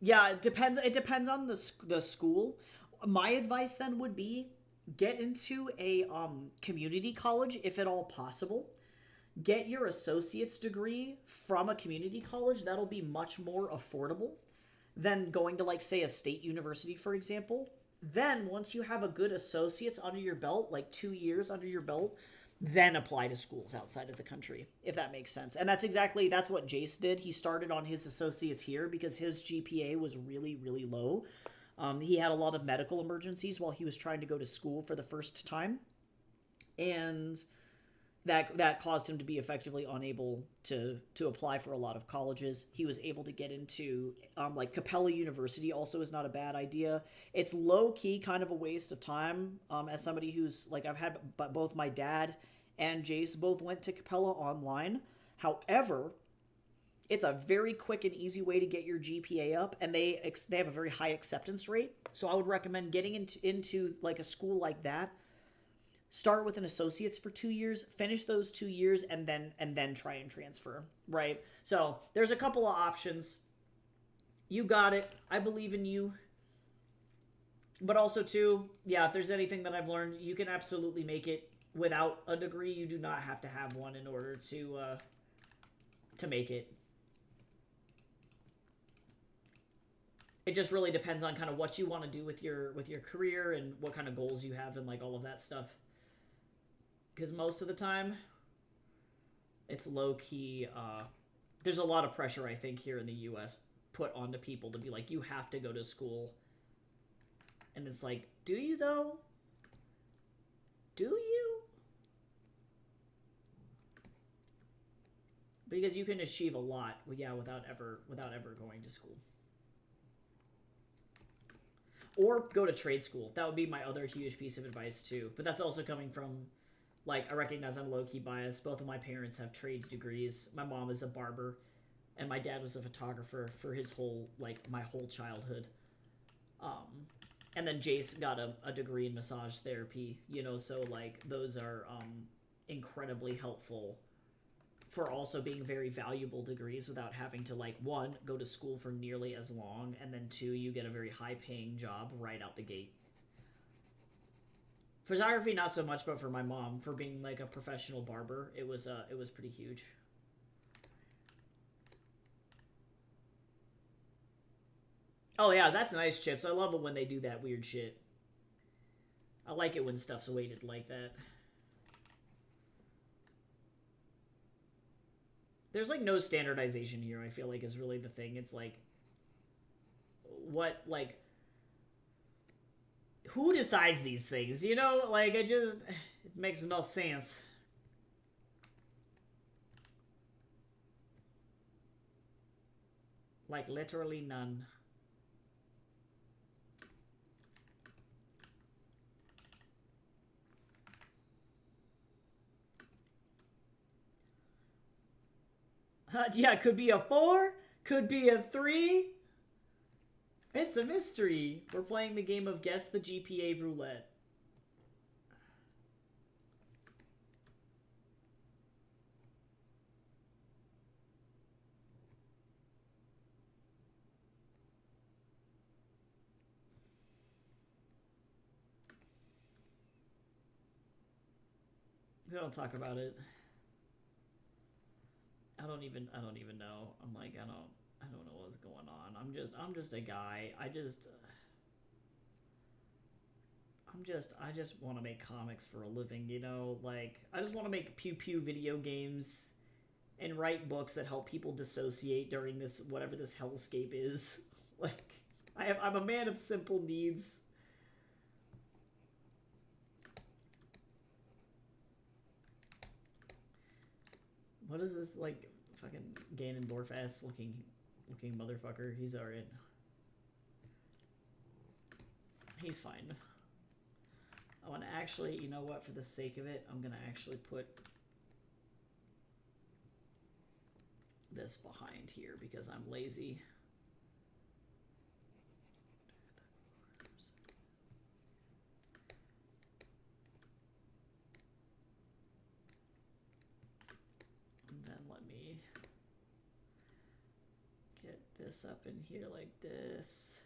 Yeah, it depends. It depends on the school. My advice then would be get into a community college if at all possible. Get your associate's degree from a community college. That'll be much more affordable than going to, like, say, a state university, for example. Then once you have a good associate's under your belt, like 2 years under your belt, then apply to schools outside of the country, if that makes sense. And that's what Jace did. He started on his associates here because his GPA was really, really low. He had a lot of medical emergencies while he was trying to go to school for the first time, and that caused him to be effectively unable to apply for a lot of colleges. He was able to get into like Capella University also is not a bad idea. It's low key kind of a waste of time, as somebody who's like, I've had both my dad and Jace both went to Capella online. However, it's a very quick and easy way to get your GPA up, and they have a very high acceptance rate. So I would recommend getting into like a school like that. Start with an associate's for 2 years, finish those 2 years, and then try and transfer, right? So there's a couple of options. You got it. I believe in you. But also, too, yeah, if there's anything that I've learned, you can absolutely make it without a degree. You do not have to have one in order to make it. It just really depends on kind of what you want to do with your career and what kind of goals you have and like all of that stuff. Because most of the time, it's low-key, there's a lot of pressure, I think, here in the U.S. put onto people to be like, you have to go to school. And it's like, do you, though? Do you? Because you can achieve a lot, yeah, without ever going to school. Or go to trade school. That would be my other huge piece of advice, too. But that's also coming from... Like, I recognize I'm low-key biased. Both of my parents have trade degrees. My mom is a barber, and my dad was a photographer for his whole, like, my whole childhood. And then Jace got a degree in massage therapy, you know, so, like, those are incredibly helpful for also being very valuable degrees without having to, like, one, go to school for nearly as long, and then two, you get a very high-paying job right out the gate. Photography, not so much, but for my mom, for being like a professional barber, it was pretty huge. Oh yeah, that's nice, Chips. I love it when they do that weird shit. I like it when stuff's weighted like that. There's like no standardization here, I feel like, is really the thing. It's like, what, like... Who decides these things? You know, like, it makes no sense. Like, literally none. Yeah, could be a 4, could be a 3. It's a mystery. We're playing the game of Guess the GPA Roulette. We don't talk about it. I don't even know. I'm like, I don't know what's going on. I'm just a guy. I just want to make comics for a living, you know? Like, I just want to make pew pew video games and write books that help people dissociate during this, whatever this hellscape is. Like, I'm a man of simple needs. What is this, like, Fucking Ganondorf ass looking motherfucker. He's alright. He's fine. I want to actually, you know what, for the sake of it, I'm going to actually put this behind here because I'm lazy. And then let me get this up in here like this.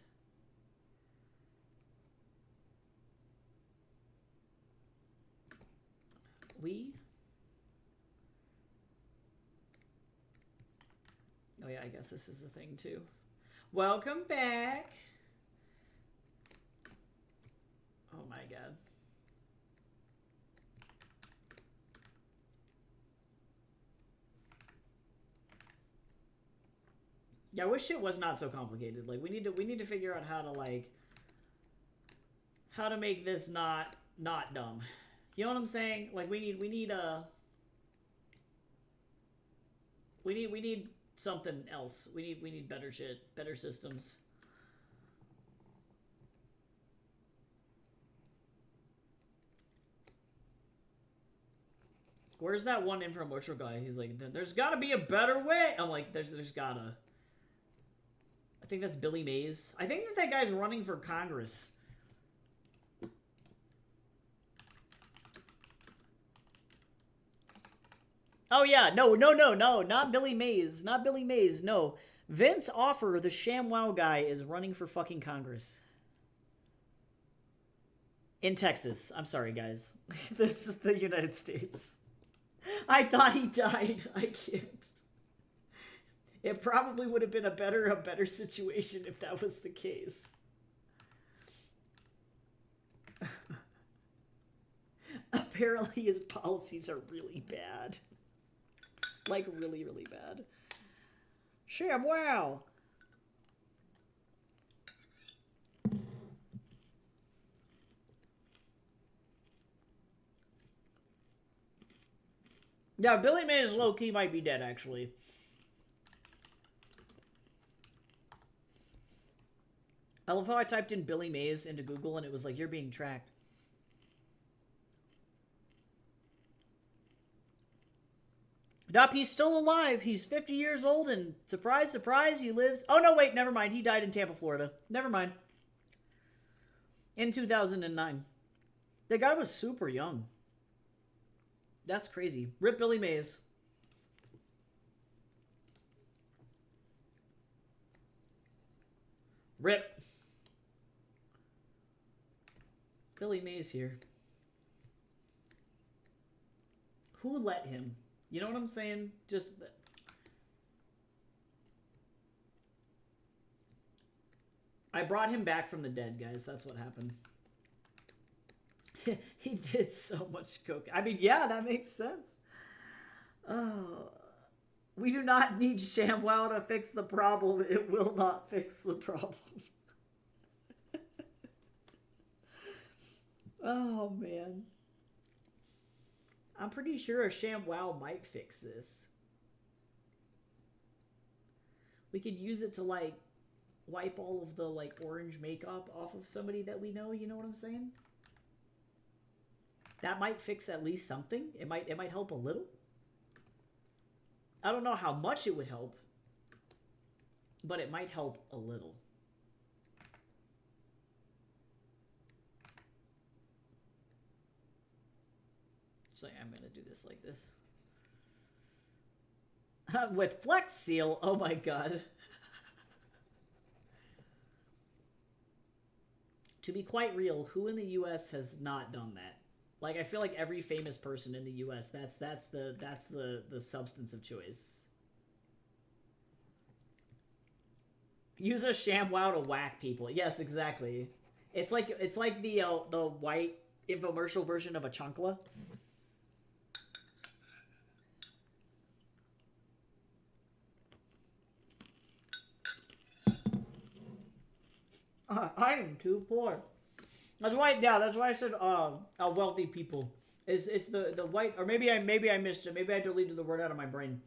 Oh yeah, I guess this is a thing too. Welcome back. Oh my god. Yeah, I wish shit was not so complicated. Like we need to figure out how to make this not dumb. You know what I'm saying? Like we need something else. We need better shit, better systems. Where's that one infomercial guy? He's like, there's got to be a better way. I'm like, there's gotta. I think that's Billy Mays. I think that guy's running for Congress. Oh yeah, no, not Billy Mays, not Billy Mays, no. Vince Offer, the ShamWow guy, is running for fucking Congress. In Texas. I'm sorry, guys. This is the United States. I thought he died. I can't. It probably would have been a better situation if that was the case. Apparently his policies are really bad. Like, really, really bad. ShamWow! Yeah, Billy Mays low-key might be dead, actually. I love how I typed in Billy Mays into Google and it was like, you're being tracked. Nope, he's still alive. He's 50 years old and surprise, surprise, he lives... Oh, no, wait, never mind. He died in Tampa, Florida. Never mind. In 2009. The guy was super young. That's crazy. Rip Billy Mays. Rip. Billy Mays here. Who let him? You know what I'm saying? Just... I brought him back from the dead, guys. That's what happened. He did so much coke. I mean, yeah, that makes sense. Oh, we do not need ShamWow to fix the problem. It will not fix the problem. Oh, man. I'm pretty sure a ShamWow might fix this. We could use it to, like, wipe all of the, like, orange makeup off of somebody that we know. You know what I'm saying? That might fix at least something. It might help a little. I don't know how much it would help, but it might help a little. Just like, I'm gonna do this like this. With Flex Seal, oh my god. To be quite real, who in the US has not done that? Like, I feel like every famous person in the U.S., that's the substance of choice. Use a ShamWow to whack people. Yes, exactly. It's like the white infomercial version of a chancla. I am too poor. That's why, yeah. That's why I said wealthy people. It's the white, or maybe I missed it. Maybe I deleted the word out of my brain.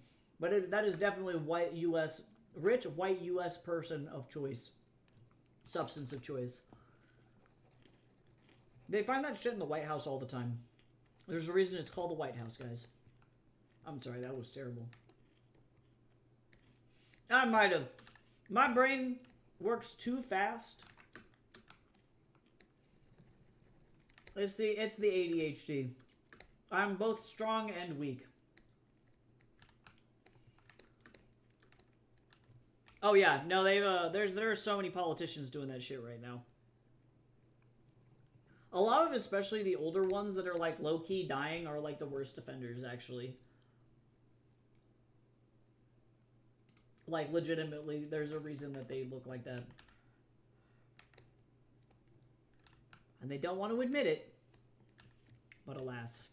But that is definitely white U.S. rich white U.S. person of choice, substance of choice. They find that shit in the White House all the time. There's a reason it's called the White House, guys. I'm sorry, that was terrible. I might have. My brain works too fast. It's the ADHD. I'm both strong and weak. Oh yeah, no, there are so many politicians doing that shit right now. A lot of, especially the older ones that are like low-key dying, are like the worst offenders, actually. Like, legitimately, there's a reason that they look like that. And they don't want to admit it. But alas.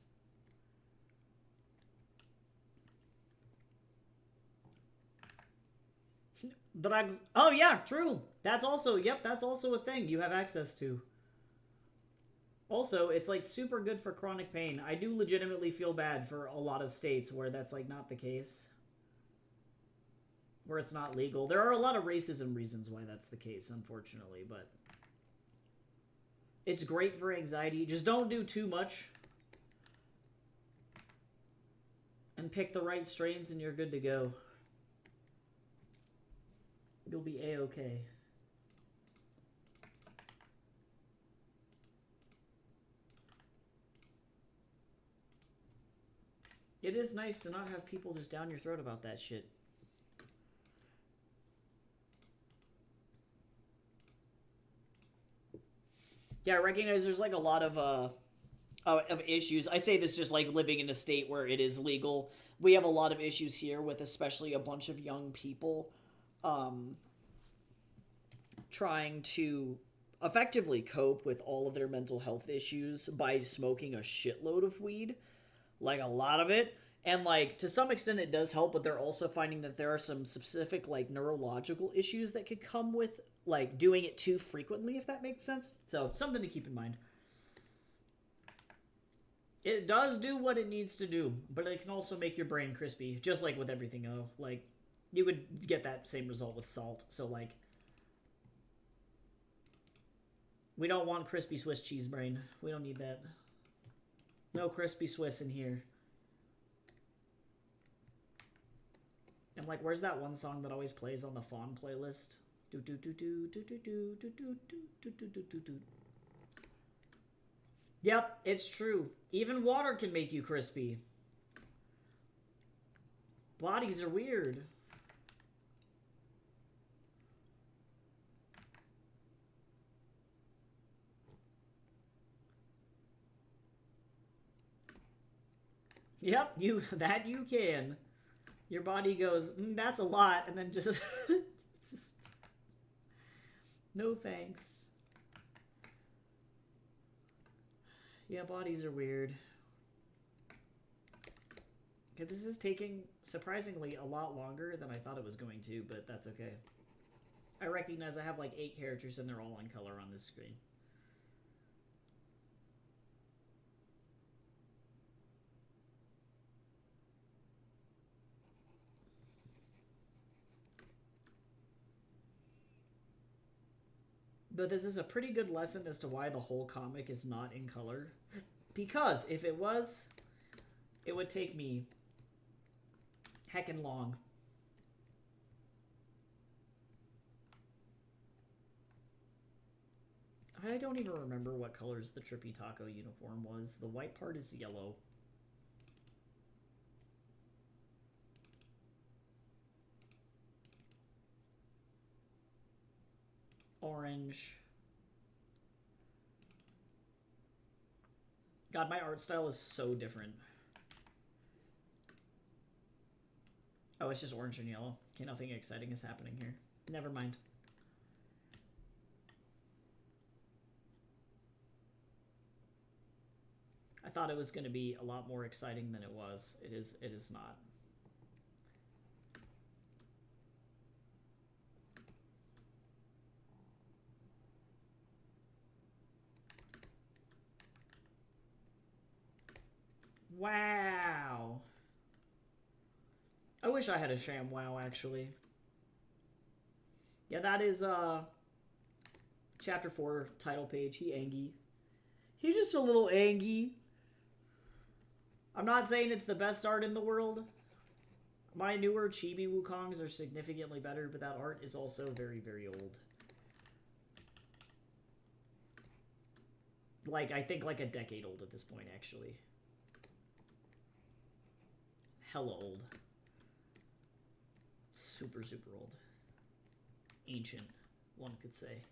Drugs. Oh yeah, true. That's also, yep, that's also a thing you have access to. Also, it's like super good for chronic pain. I do legitimately feel bad for a lot of states where that's like not the case. Where it's not legal. There are a lot of racism reasons why that's the case, unfortunately, but it's great for anxiety. Just don't do too much. And pick the right strains and you're good to go. You'll be A-okay. It is nice to not have people just down your throat about that shit. Yeah, I recognize there's like a lot of issues. I say this just like living in a state where it is legal. We have a lot of issues here with especially a bunch of young people trying to effectively cope with all of their mental health issues by smoking a shitload of weed. Like, a lot of it. And, like, to some extent it does help, but they're also finding that there are some specific, like, neurological issues that could come with, like, doing it too frequently, if that makes sense. So, something to keep in mind. It does do what it needs to do, but it can also make your brain crispy, just like with everything, like, you would get that same result with salt, so, like, we don't want crispy Swiss cheese brain. We don't need that. No crispy Swiss in here. I'm like, where's that one song that always plays on the Fawn playlist? Do do do do do do do do do do do do do do. Yep, it's true. Even water can make you crispy. Bodies are weird. Yep, you can. Your body goes, that's a lot, and then just no thanks. Yeah, bodies are weird. Okay, this is taking surprisingly a lot longer than I thought it was going to, but that's okay. I recognize I have like 8 characters and they're all in color on this screen. But this is a pretty good lesson as to why the whole comic is not in color. Because if it was, it would take me heckin' long. I don't even remember what colors the Trippy Taco uniform was. The white part is yellow. Orange. God, my art style is so different. Oh, it's just orange and yellow. Okay, nothing exciting is happening here. Never mind. I thought it was going to be a lot more exciting than it was. It is not. Wow. I wish I had a ShamWow, actually. Yeah, that is, Chapter 4, title page. He Angie. He's just a little Angie. I'm not saying it's the best art in the world. My newer Chibi Wukongs are significantly better, but that art is also very, very old. Like, I think like a decade old at this point, actually. Hella old. Super, super old. Ancient, one could say.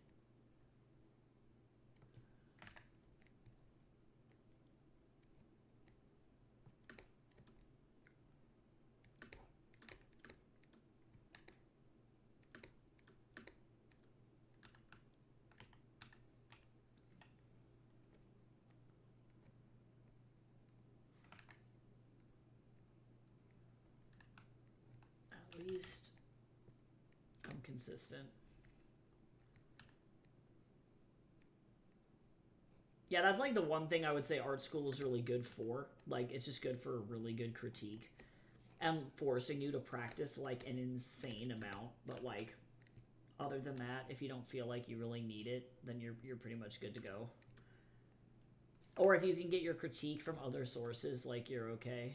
At least I'm consistent. Yeah, that's like the one thing I would say art school is really good for. Like, it's just good for a really good critique. And forcing you to practice, like, an insane amount. But, like, other than that, if you don't feel like you really need it, then you're pretty much good to go. Or if you can get your critique from other sources, like, you're okay.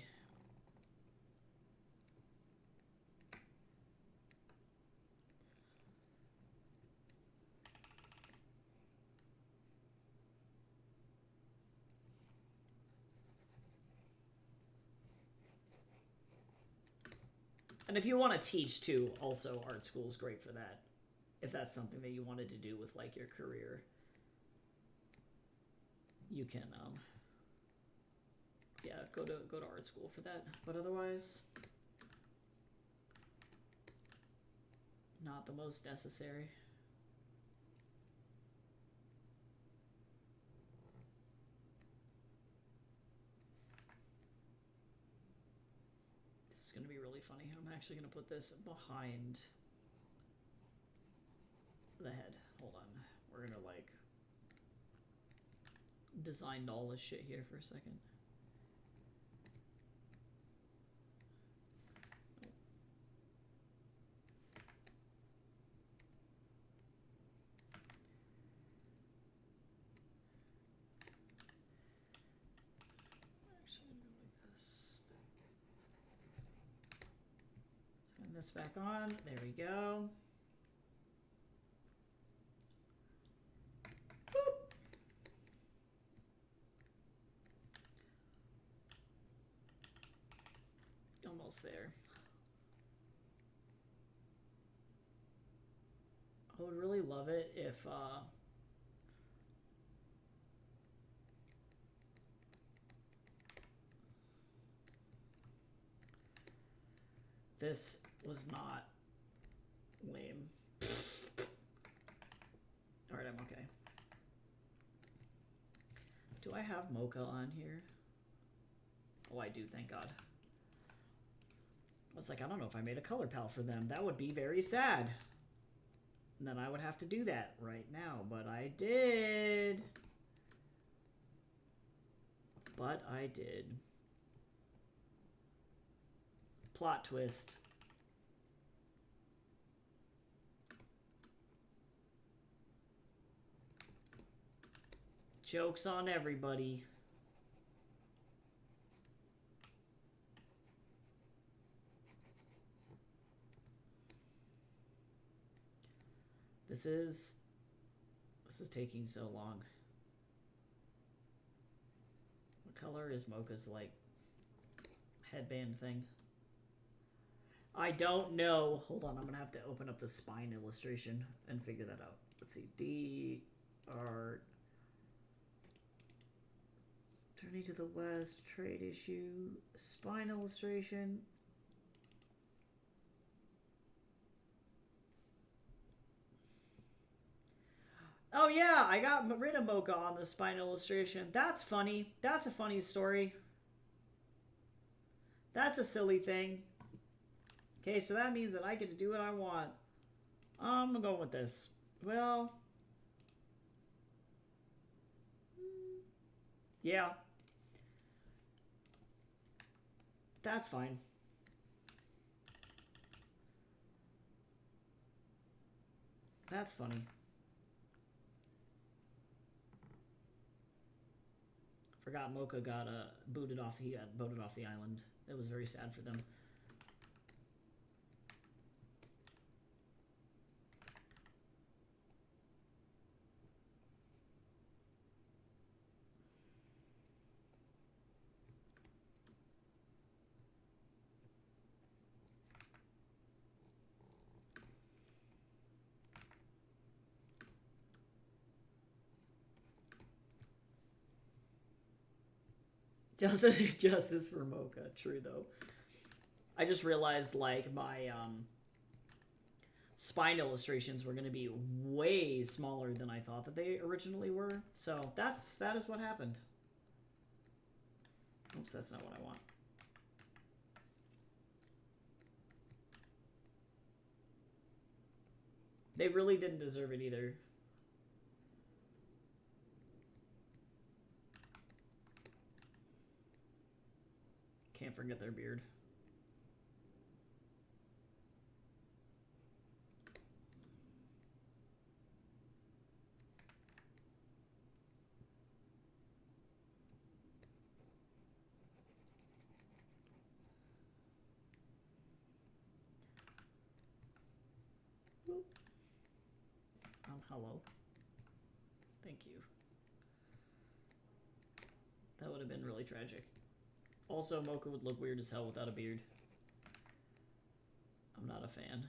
And if you want to teach too, also art school is great for that. If that's something that you wanted to do with like your career, you can yeah, go to art school for that. But otherwise, not the most necessary. This is going to be really funny. I'm actually going to put this behind the head. Hold on. We're going to like design all this shit here for a second. Turn this back on. There we go. Boop. Almost there. I would really love it if this was not lame. Alright, I'm okay. Do I have Mocha on here? Oh, I do, thank God. I was like, I don't know if I made a color palette for them. That would be very sad. And then I would have to do that right now, but I did. But I did. Plot twist. Joke's on everybody. This is taking so long. What color is Mocha's like headband thing? I don't know. Hold on, I'm gonna have to open up the spine illustration and figure that out. Let's see. D art. Journey to the West, trade issue, spine illustration. Oh yeah, I got rid of Mocha on the spine illustration. That's funny. That's a funny story. That's a silly thing. Okay, so that means that I get to do what I want. I'm gonna go with this. Well, yeah. That's fine. That's funny. Forgot Mocha got booted off. He got voted off the island. It was very sad for them. Justice for Mocha. True, though. I just realized, like, my spine illustrations were going to be way smaller than I thought that they originally were. So that is what happened. Oops, that's not what I want. They really didn't deserve it either. Can't forget their beard. Hello. Thank you. That would have been really tragic. Also, Mocha would look weird as hell without a beard. I'm not a fan.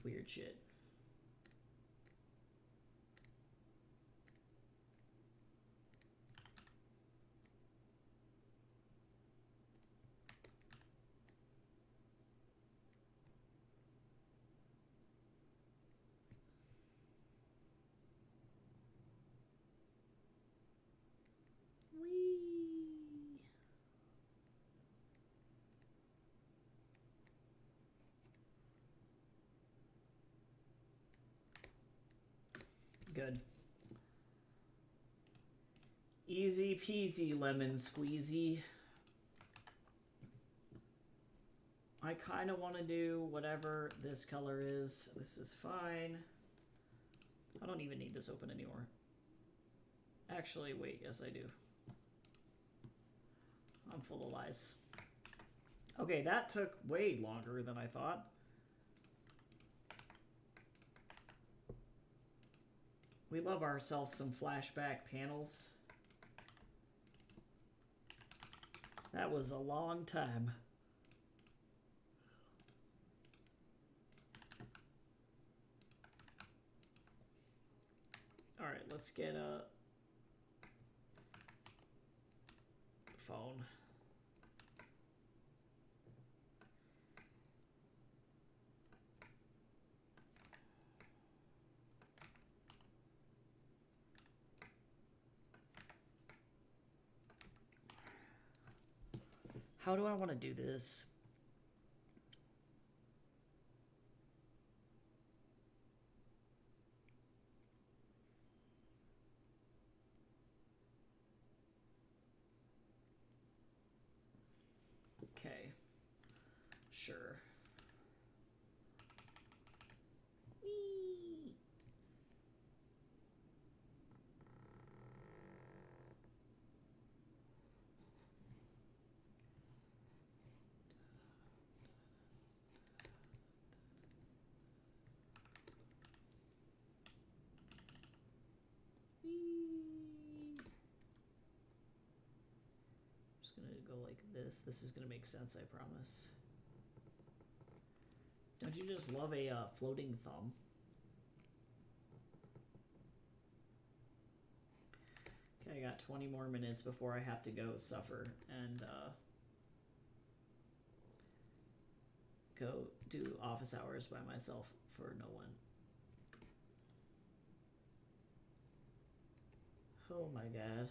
Weird shit. Good. Easy peasy lemon squeezy. I kind of want to do whatever this color is. This is fine. I don't even need this open anymore. Actually, wait, yes I do. I'm full of lies. Okay, that took way longer than I thought. We love ourselves some flashback panels. That was a long time. All right, let's get a phone. How do I want to do this? Okay. Sure. Whee! Just gonna go like this. This is gonna make sense, I promise. Don't you just love a floating thumb? Okay, I got 20 more minutes before I have to go suffer and go do office hours by myself for no one. Oh my god.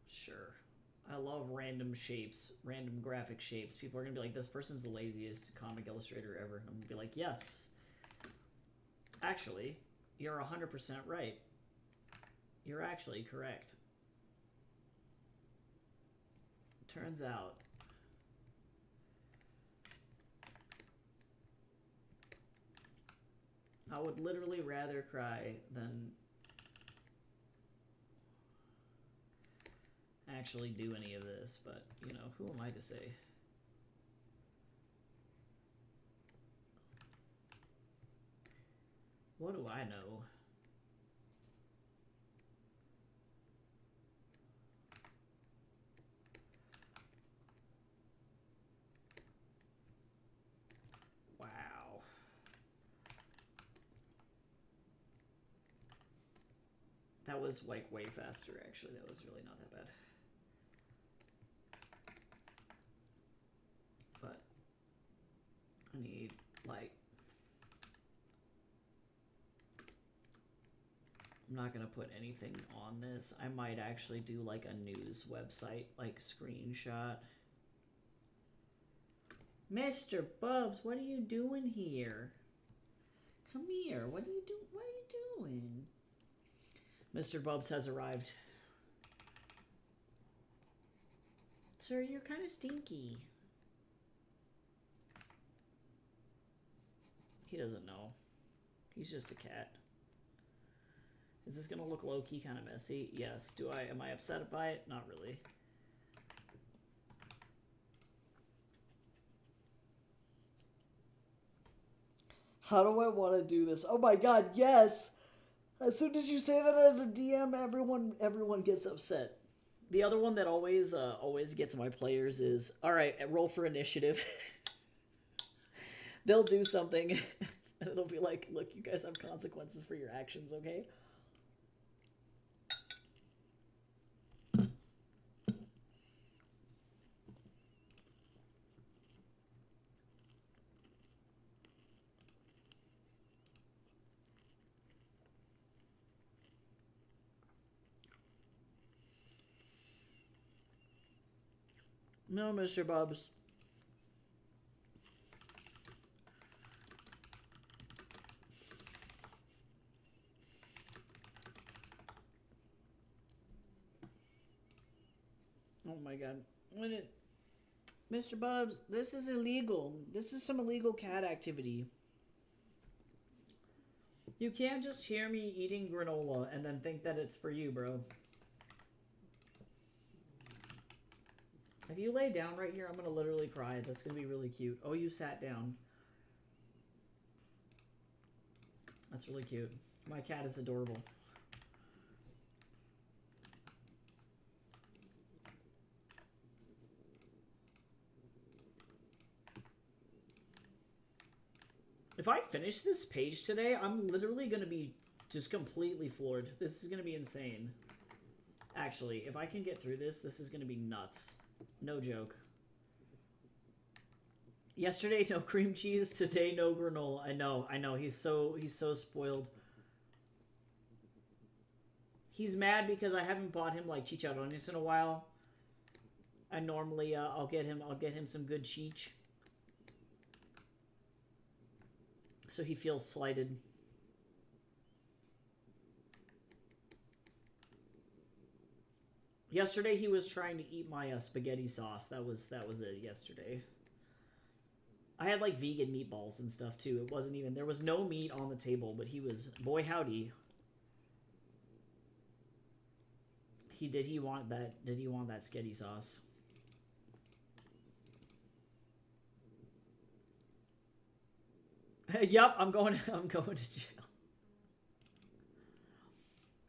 Sure. I love random shapes, random graphic shapes. People are gonna be like, this person's the laziest comic illustrator ever. I'm gonna be like, yes. Actually, you're 100% right. You're actually correct. Turns out. I would literally rather cry than actually do any of this, but, you know, who am I to say? What do I know? Wow. That was, like, way faster, actually. That was really not that bad. But I need, like... I'm not gonna put anything on this. I might actually do, like, a news website, like, screenshot. Mr. Bubs, what are you doing here? Come here. What are you doing? Mr. Bubs has arrived. Sir, you're kind of stinky. He doesn't know. He's just a cat. Is this gonna look low-key kind of messy? Yes. Am I upset by it? Not really. How do I want to do this? Oh my god, yes! As soon as you say that as a DM, everyone gets upset. The other one that always gets my players is, alright, roll for initiative. They'll do something, and it'll be like, look, you guys have consequences for your actions, okay? No, Mr. Bubs. Oh my god. Mr. Bubs, this is illegal. This is some illegal cat activity. You can't just hear me eating granola and then think that it's for you, bro. If you lay down right here, I'm gonna literally cry. That's gonna be really cute. Oh, you sat down. That's really cute. My cat is adorable. If I finish this page today, I'm literally gonna be just completely floored. This is gonna be insane. Actually, if I can get through this, this is gonna be nuts. No joke. Yesterday, no cream cheese. Today, no granola. I know. He's so spoiled. He's mad because I haven't bought him like chicharrones in a while. I normally I'll get him some good cheech. So he feels slighted. Yesterday he was trying to eat my spaghetti sauce. That was it yesterday. I had like vegan meatballs and stuff too. It wasn't even, there was no meat on the table, but he was, boy howdy. Did he want that sketty sauce? Yup, I'm going to jail.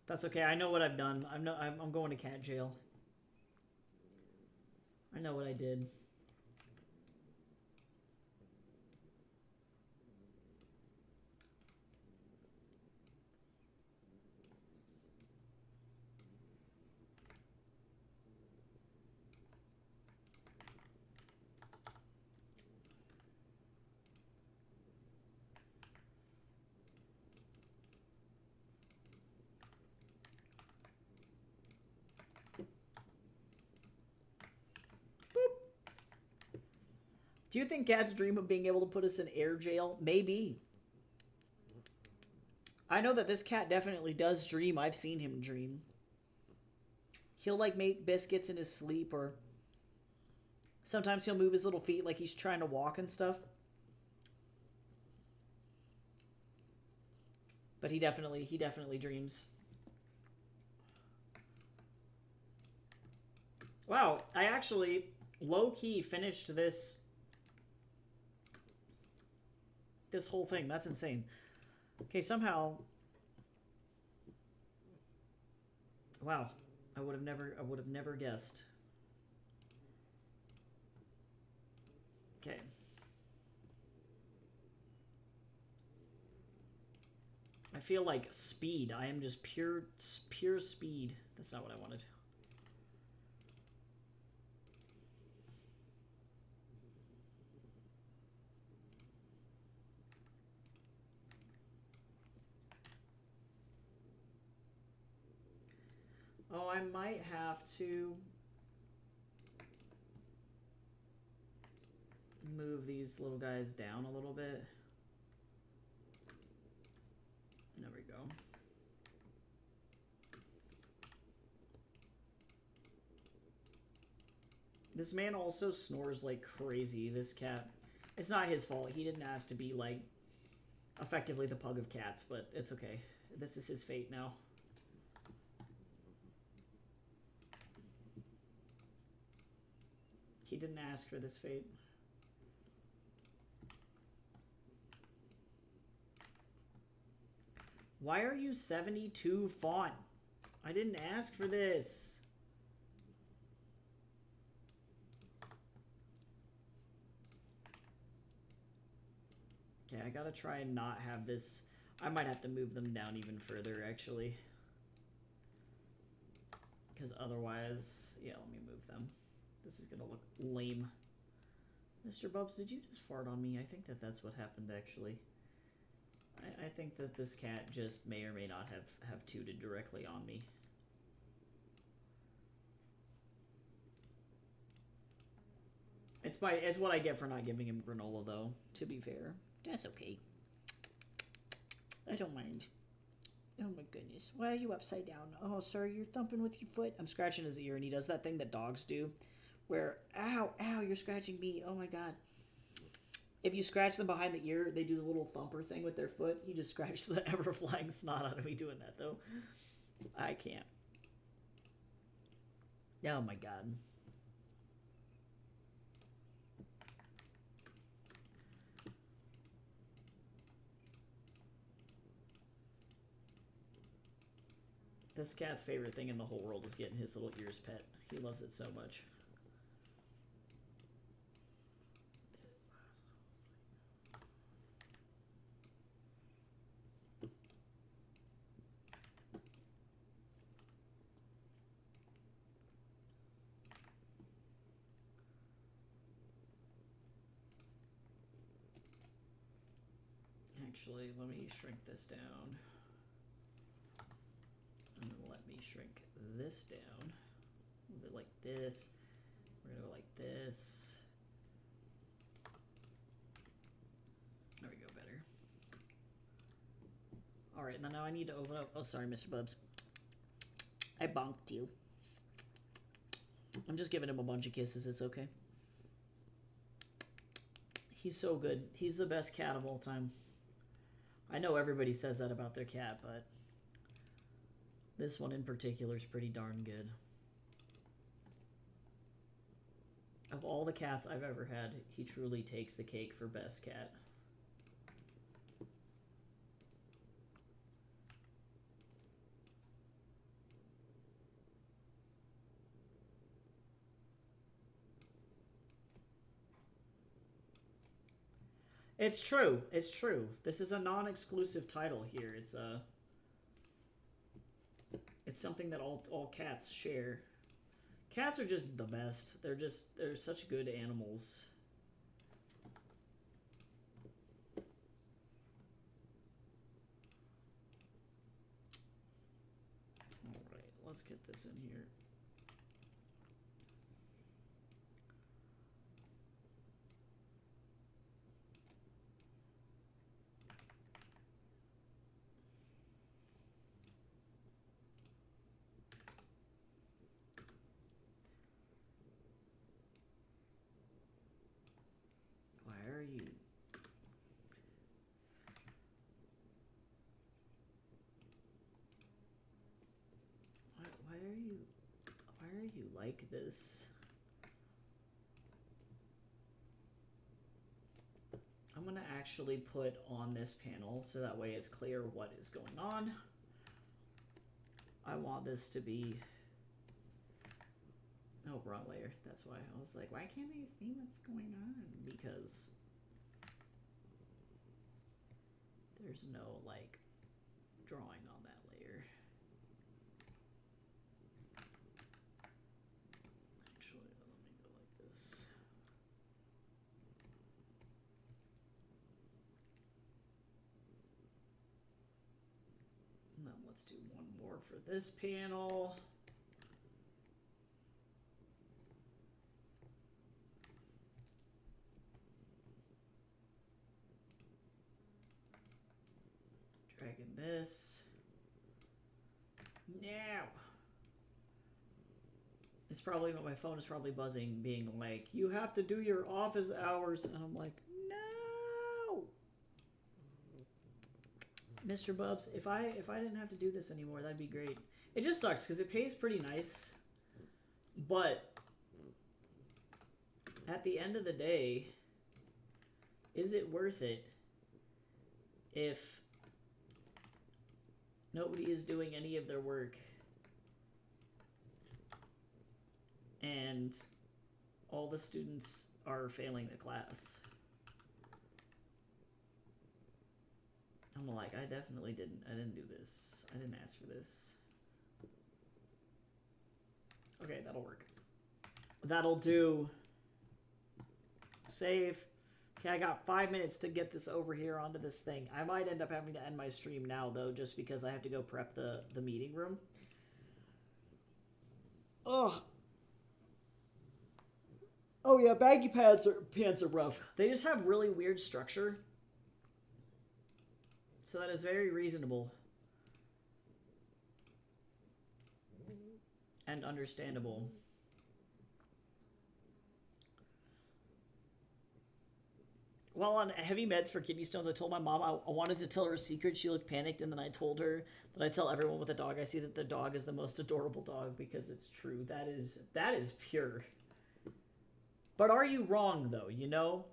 That's okay. I know what I've done. I'm going to cat jail. I know what I did. Do you think cats dream of being able to put us in air jail? Maybe. I know that this cat definitely does dream. I've seen him dream. He'll like make biscuits in his sleep, or sometimes he'll move his little feet like he's trying to walk and stuff. But he definitely dreams. Wow, I actually low-key finished this whole thing. That's insane. Okay, somehow. Wow, I would have never guessed. Okay. I feel like speed. I am just pure speed. That's not what I wanted. Oh, I might have to move these little guys down a little bit. There we go. This man also snores like crazy, this cat. It's not his fault. He didn't ask to be, like, effectively the pug of cats, but it's okay. This is his fate now. He didn't ask for this fate. Why are you 72 font? I didn't ask for this. Okay, I gotta try and not have this. I might have to move them down even further, actually. Because otherwise, yeah, let me move them. This is gonna look lame. Mr. Bubs, did you just fart on me? I think that that's what happened, actually. I think that this cat just may or may not have tooted directly on me. It's what I get for not giving him granola, though, to be fair. That's okay. I don't mind. Oh my goodness. Why are you upside down? Oh, sir, you're thumping with your foot. I'm scratching his ear, and he does that thing that dogs do, where, ow, ow, you're scratching me. Oh my god. If you scratch them behind the ear, they do the little thumper thing with their foot. He just scratched the ever-flying snot out of me doing that, though. I can't. Oh my god. This cat's favorite thing in the whole world is getting his little ears pet. He loves it so much. Actually, let me shrink this down. And then let me shrink this down. A little bit like this. We're gonna go like this. There we go, better. Alright, now I need to open up. Oh, sorry, Mr. Bubs. I bonked you. I'm just giving him a bunch of kisses, it's okay. He's so good. He's the best cat of all time. I know everybody says that about their cat, but this one in particular is pretty darn good. Of all the cats I've ever had, he truly takes the cake for best cat. It's true. It's true. This is a non-exclusive title here. It's something that all cats share. Cats are just the best. They're such good animals. All right, let's get this in here. why are you like this? I'm gonna actually put on this panel so that way it's clear what is going on. I want this to be, oh, wrong layer. That's why I was like, why can't I see what's going on? Because there's no like drawing on that layer. Actually, let me go like this. And then let's do one more for this panel. Dragging this. Now. It's probably, my phone is probably buzzing, being like, you have to do your office hours. And I'm like, no! Mr. Bubs, if I didn't have to do this anymore, that'd be great. It just sucks, because it pays pretty nice. But at the end of the day, is it worth it if nobody is doing any of their work and all the students are failing the class? I'm like, I definitely didn't. I didn't do this. I didn't ask for this. Okay, that'll work. That'll do. Save. Okay, I got 5 minutes to get this over here onto this thing. I might end up having to end my stream now, though, just because I have to go prep the meeting room. Ugh. Oh yeah, baggy pants are rough. They just have really weird structure. So that is very reasonable. And understandable. While on heavy meds for kidney stones, I told my mom I wanted to tell her a secret. She looked panicked, and then I told her that I tell everyone with a dog I see that the dog is the most adorable dog, because it's true. That is pure. But are you wrong, though, you know?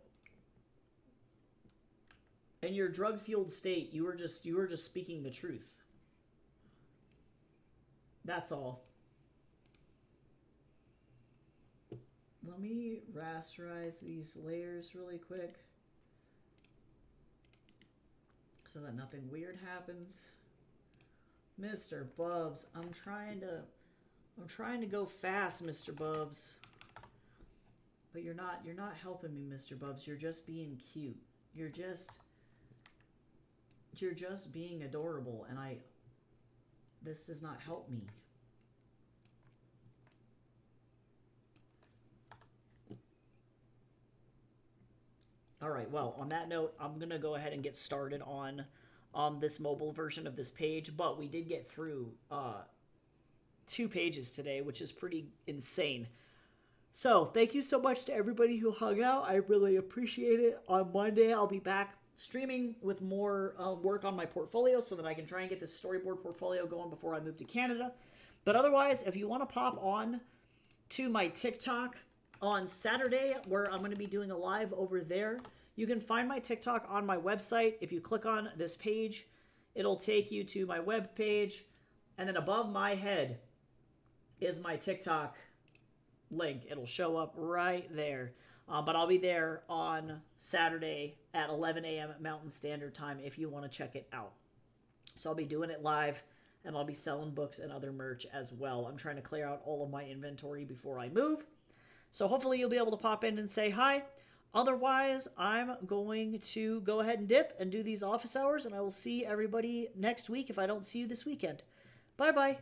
In your drug-fueled state, you were just speaking the truth. That's all. Let me rasterize these layers really quick so that nothing weird happens. Mr. Bubs, I'm trying to go fast, Mr. Bubs. But you're not helping me, Mr. Bubs. You're just being cute. You're just being adorable, and this does not help me. All right, well, on that note, I'm going to go ahead and get started on this mobile version of this page, but we did get through 2 pages today, which is pretty insane. So, thank you so much to everybody who hung out. I really appreciate it. On Monday, I'll be back streaming with more work on my portfolio so that I can try and get this storyboard portfolio going before I move to Canada. But otherwise, if you want to pop on to my TikTok on Saturday, where I'm going to be doing a live over there, you can find my TikTok on my website. If you click on this page, it'll take you to my web page, and then above my head is my TikTok link. It'll show up right there. But I'll be there on Saturday at 11 a.m. Mountain Standard Time if you want to check it out. So I'll be doing it live, and I'll be selling books and other merch as well. I'm trying to clear out all of my inventory before I move. So hopefully you'll be able to pop in and say hi. Otherwise, I'm going to go ahead and dip and do these office hours, and I will see everybody next week if I don't see you this weekend. Bye-bye.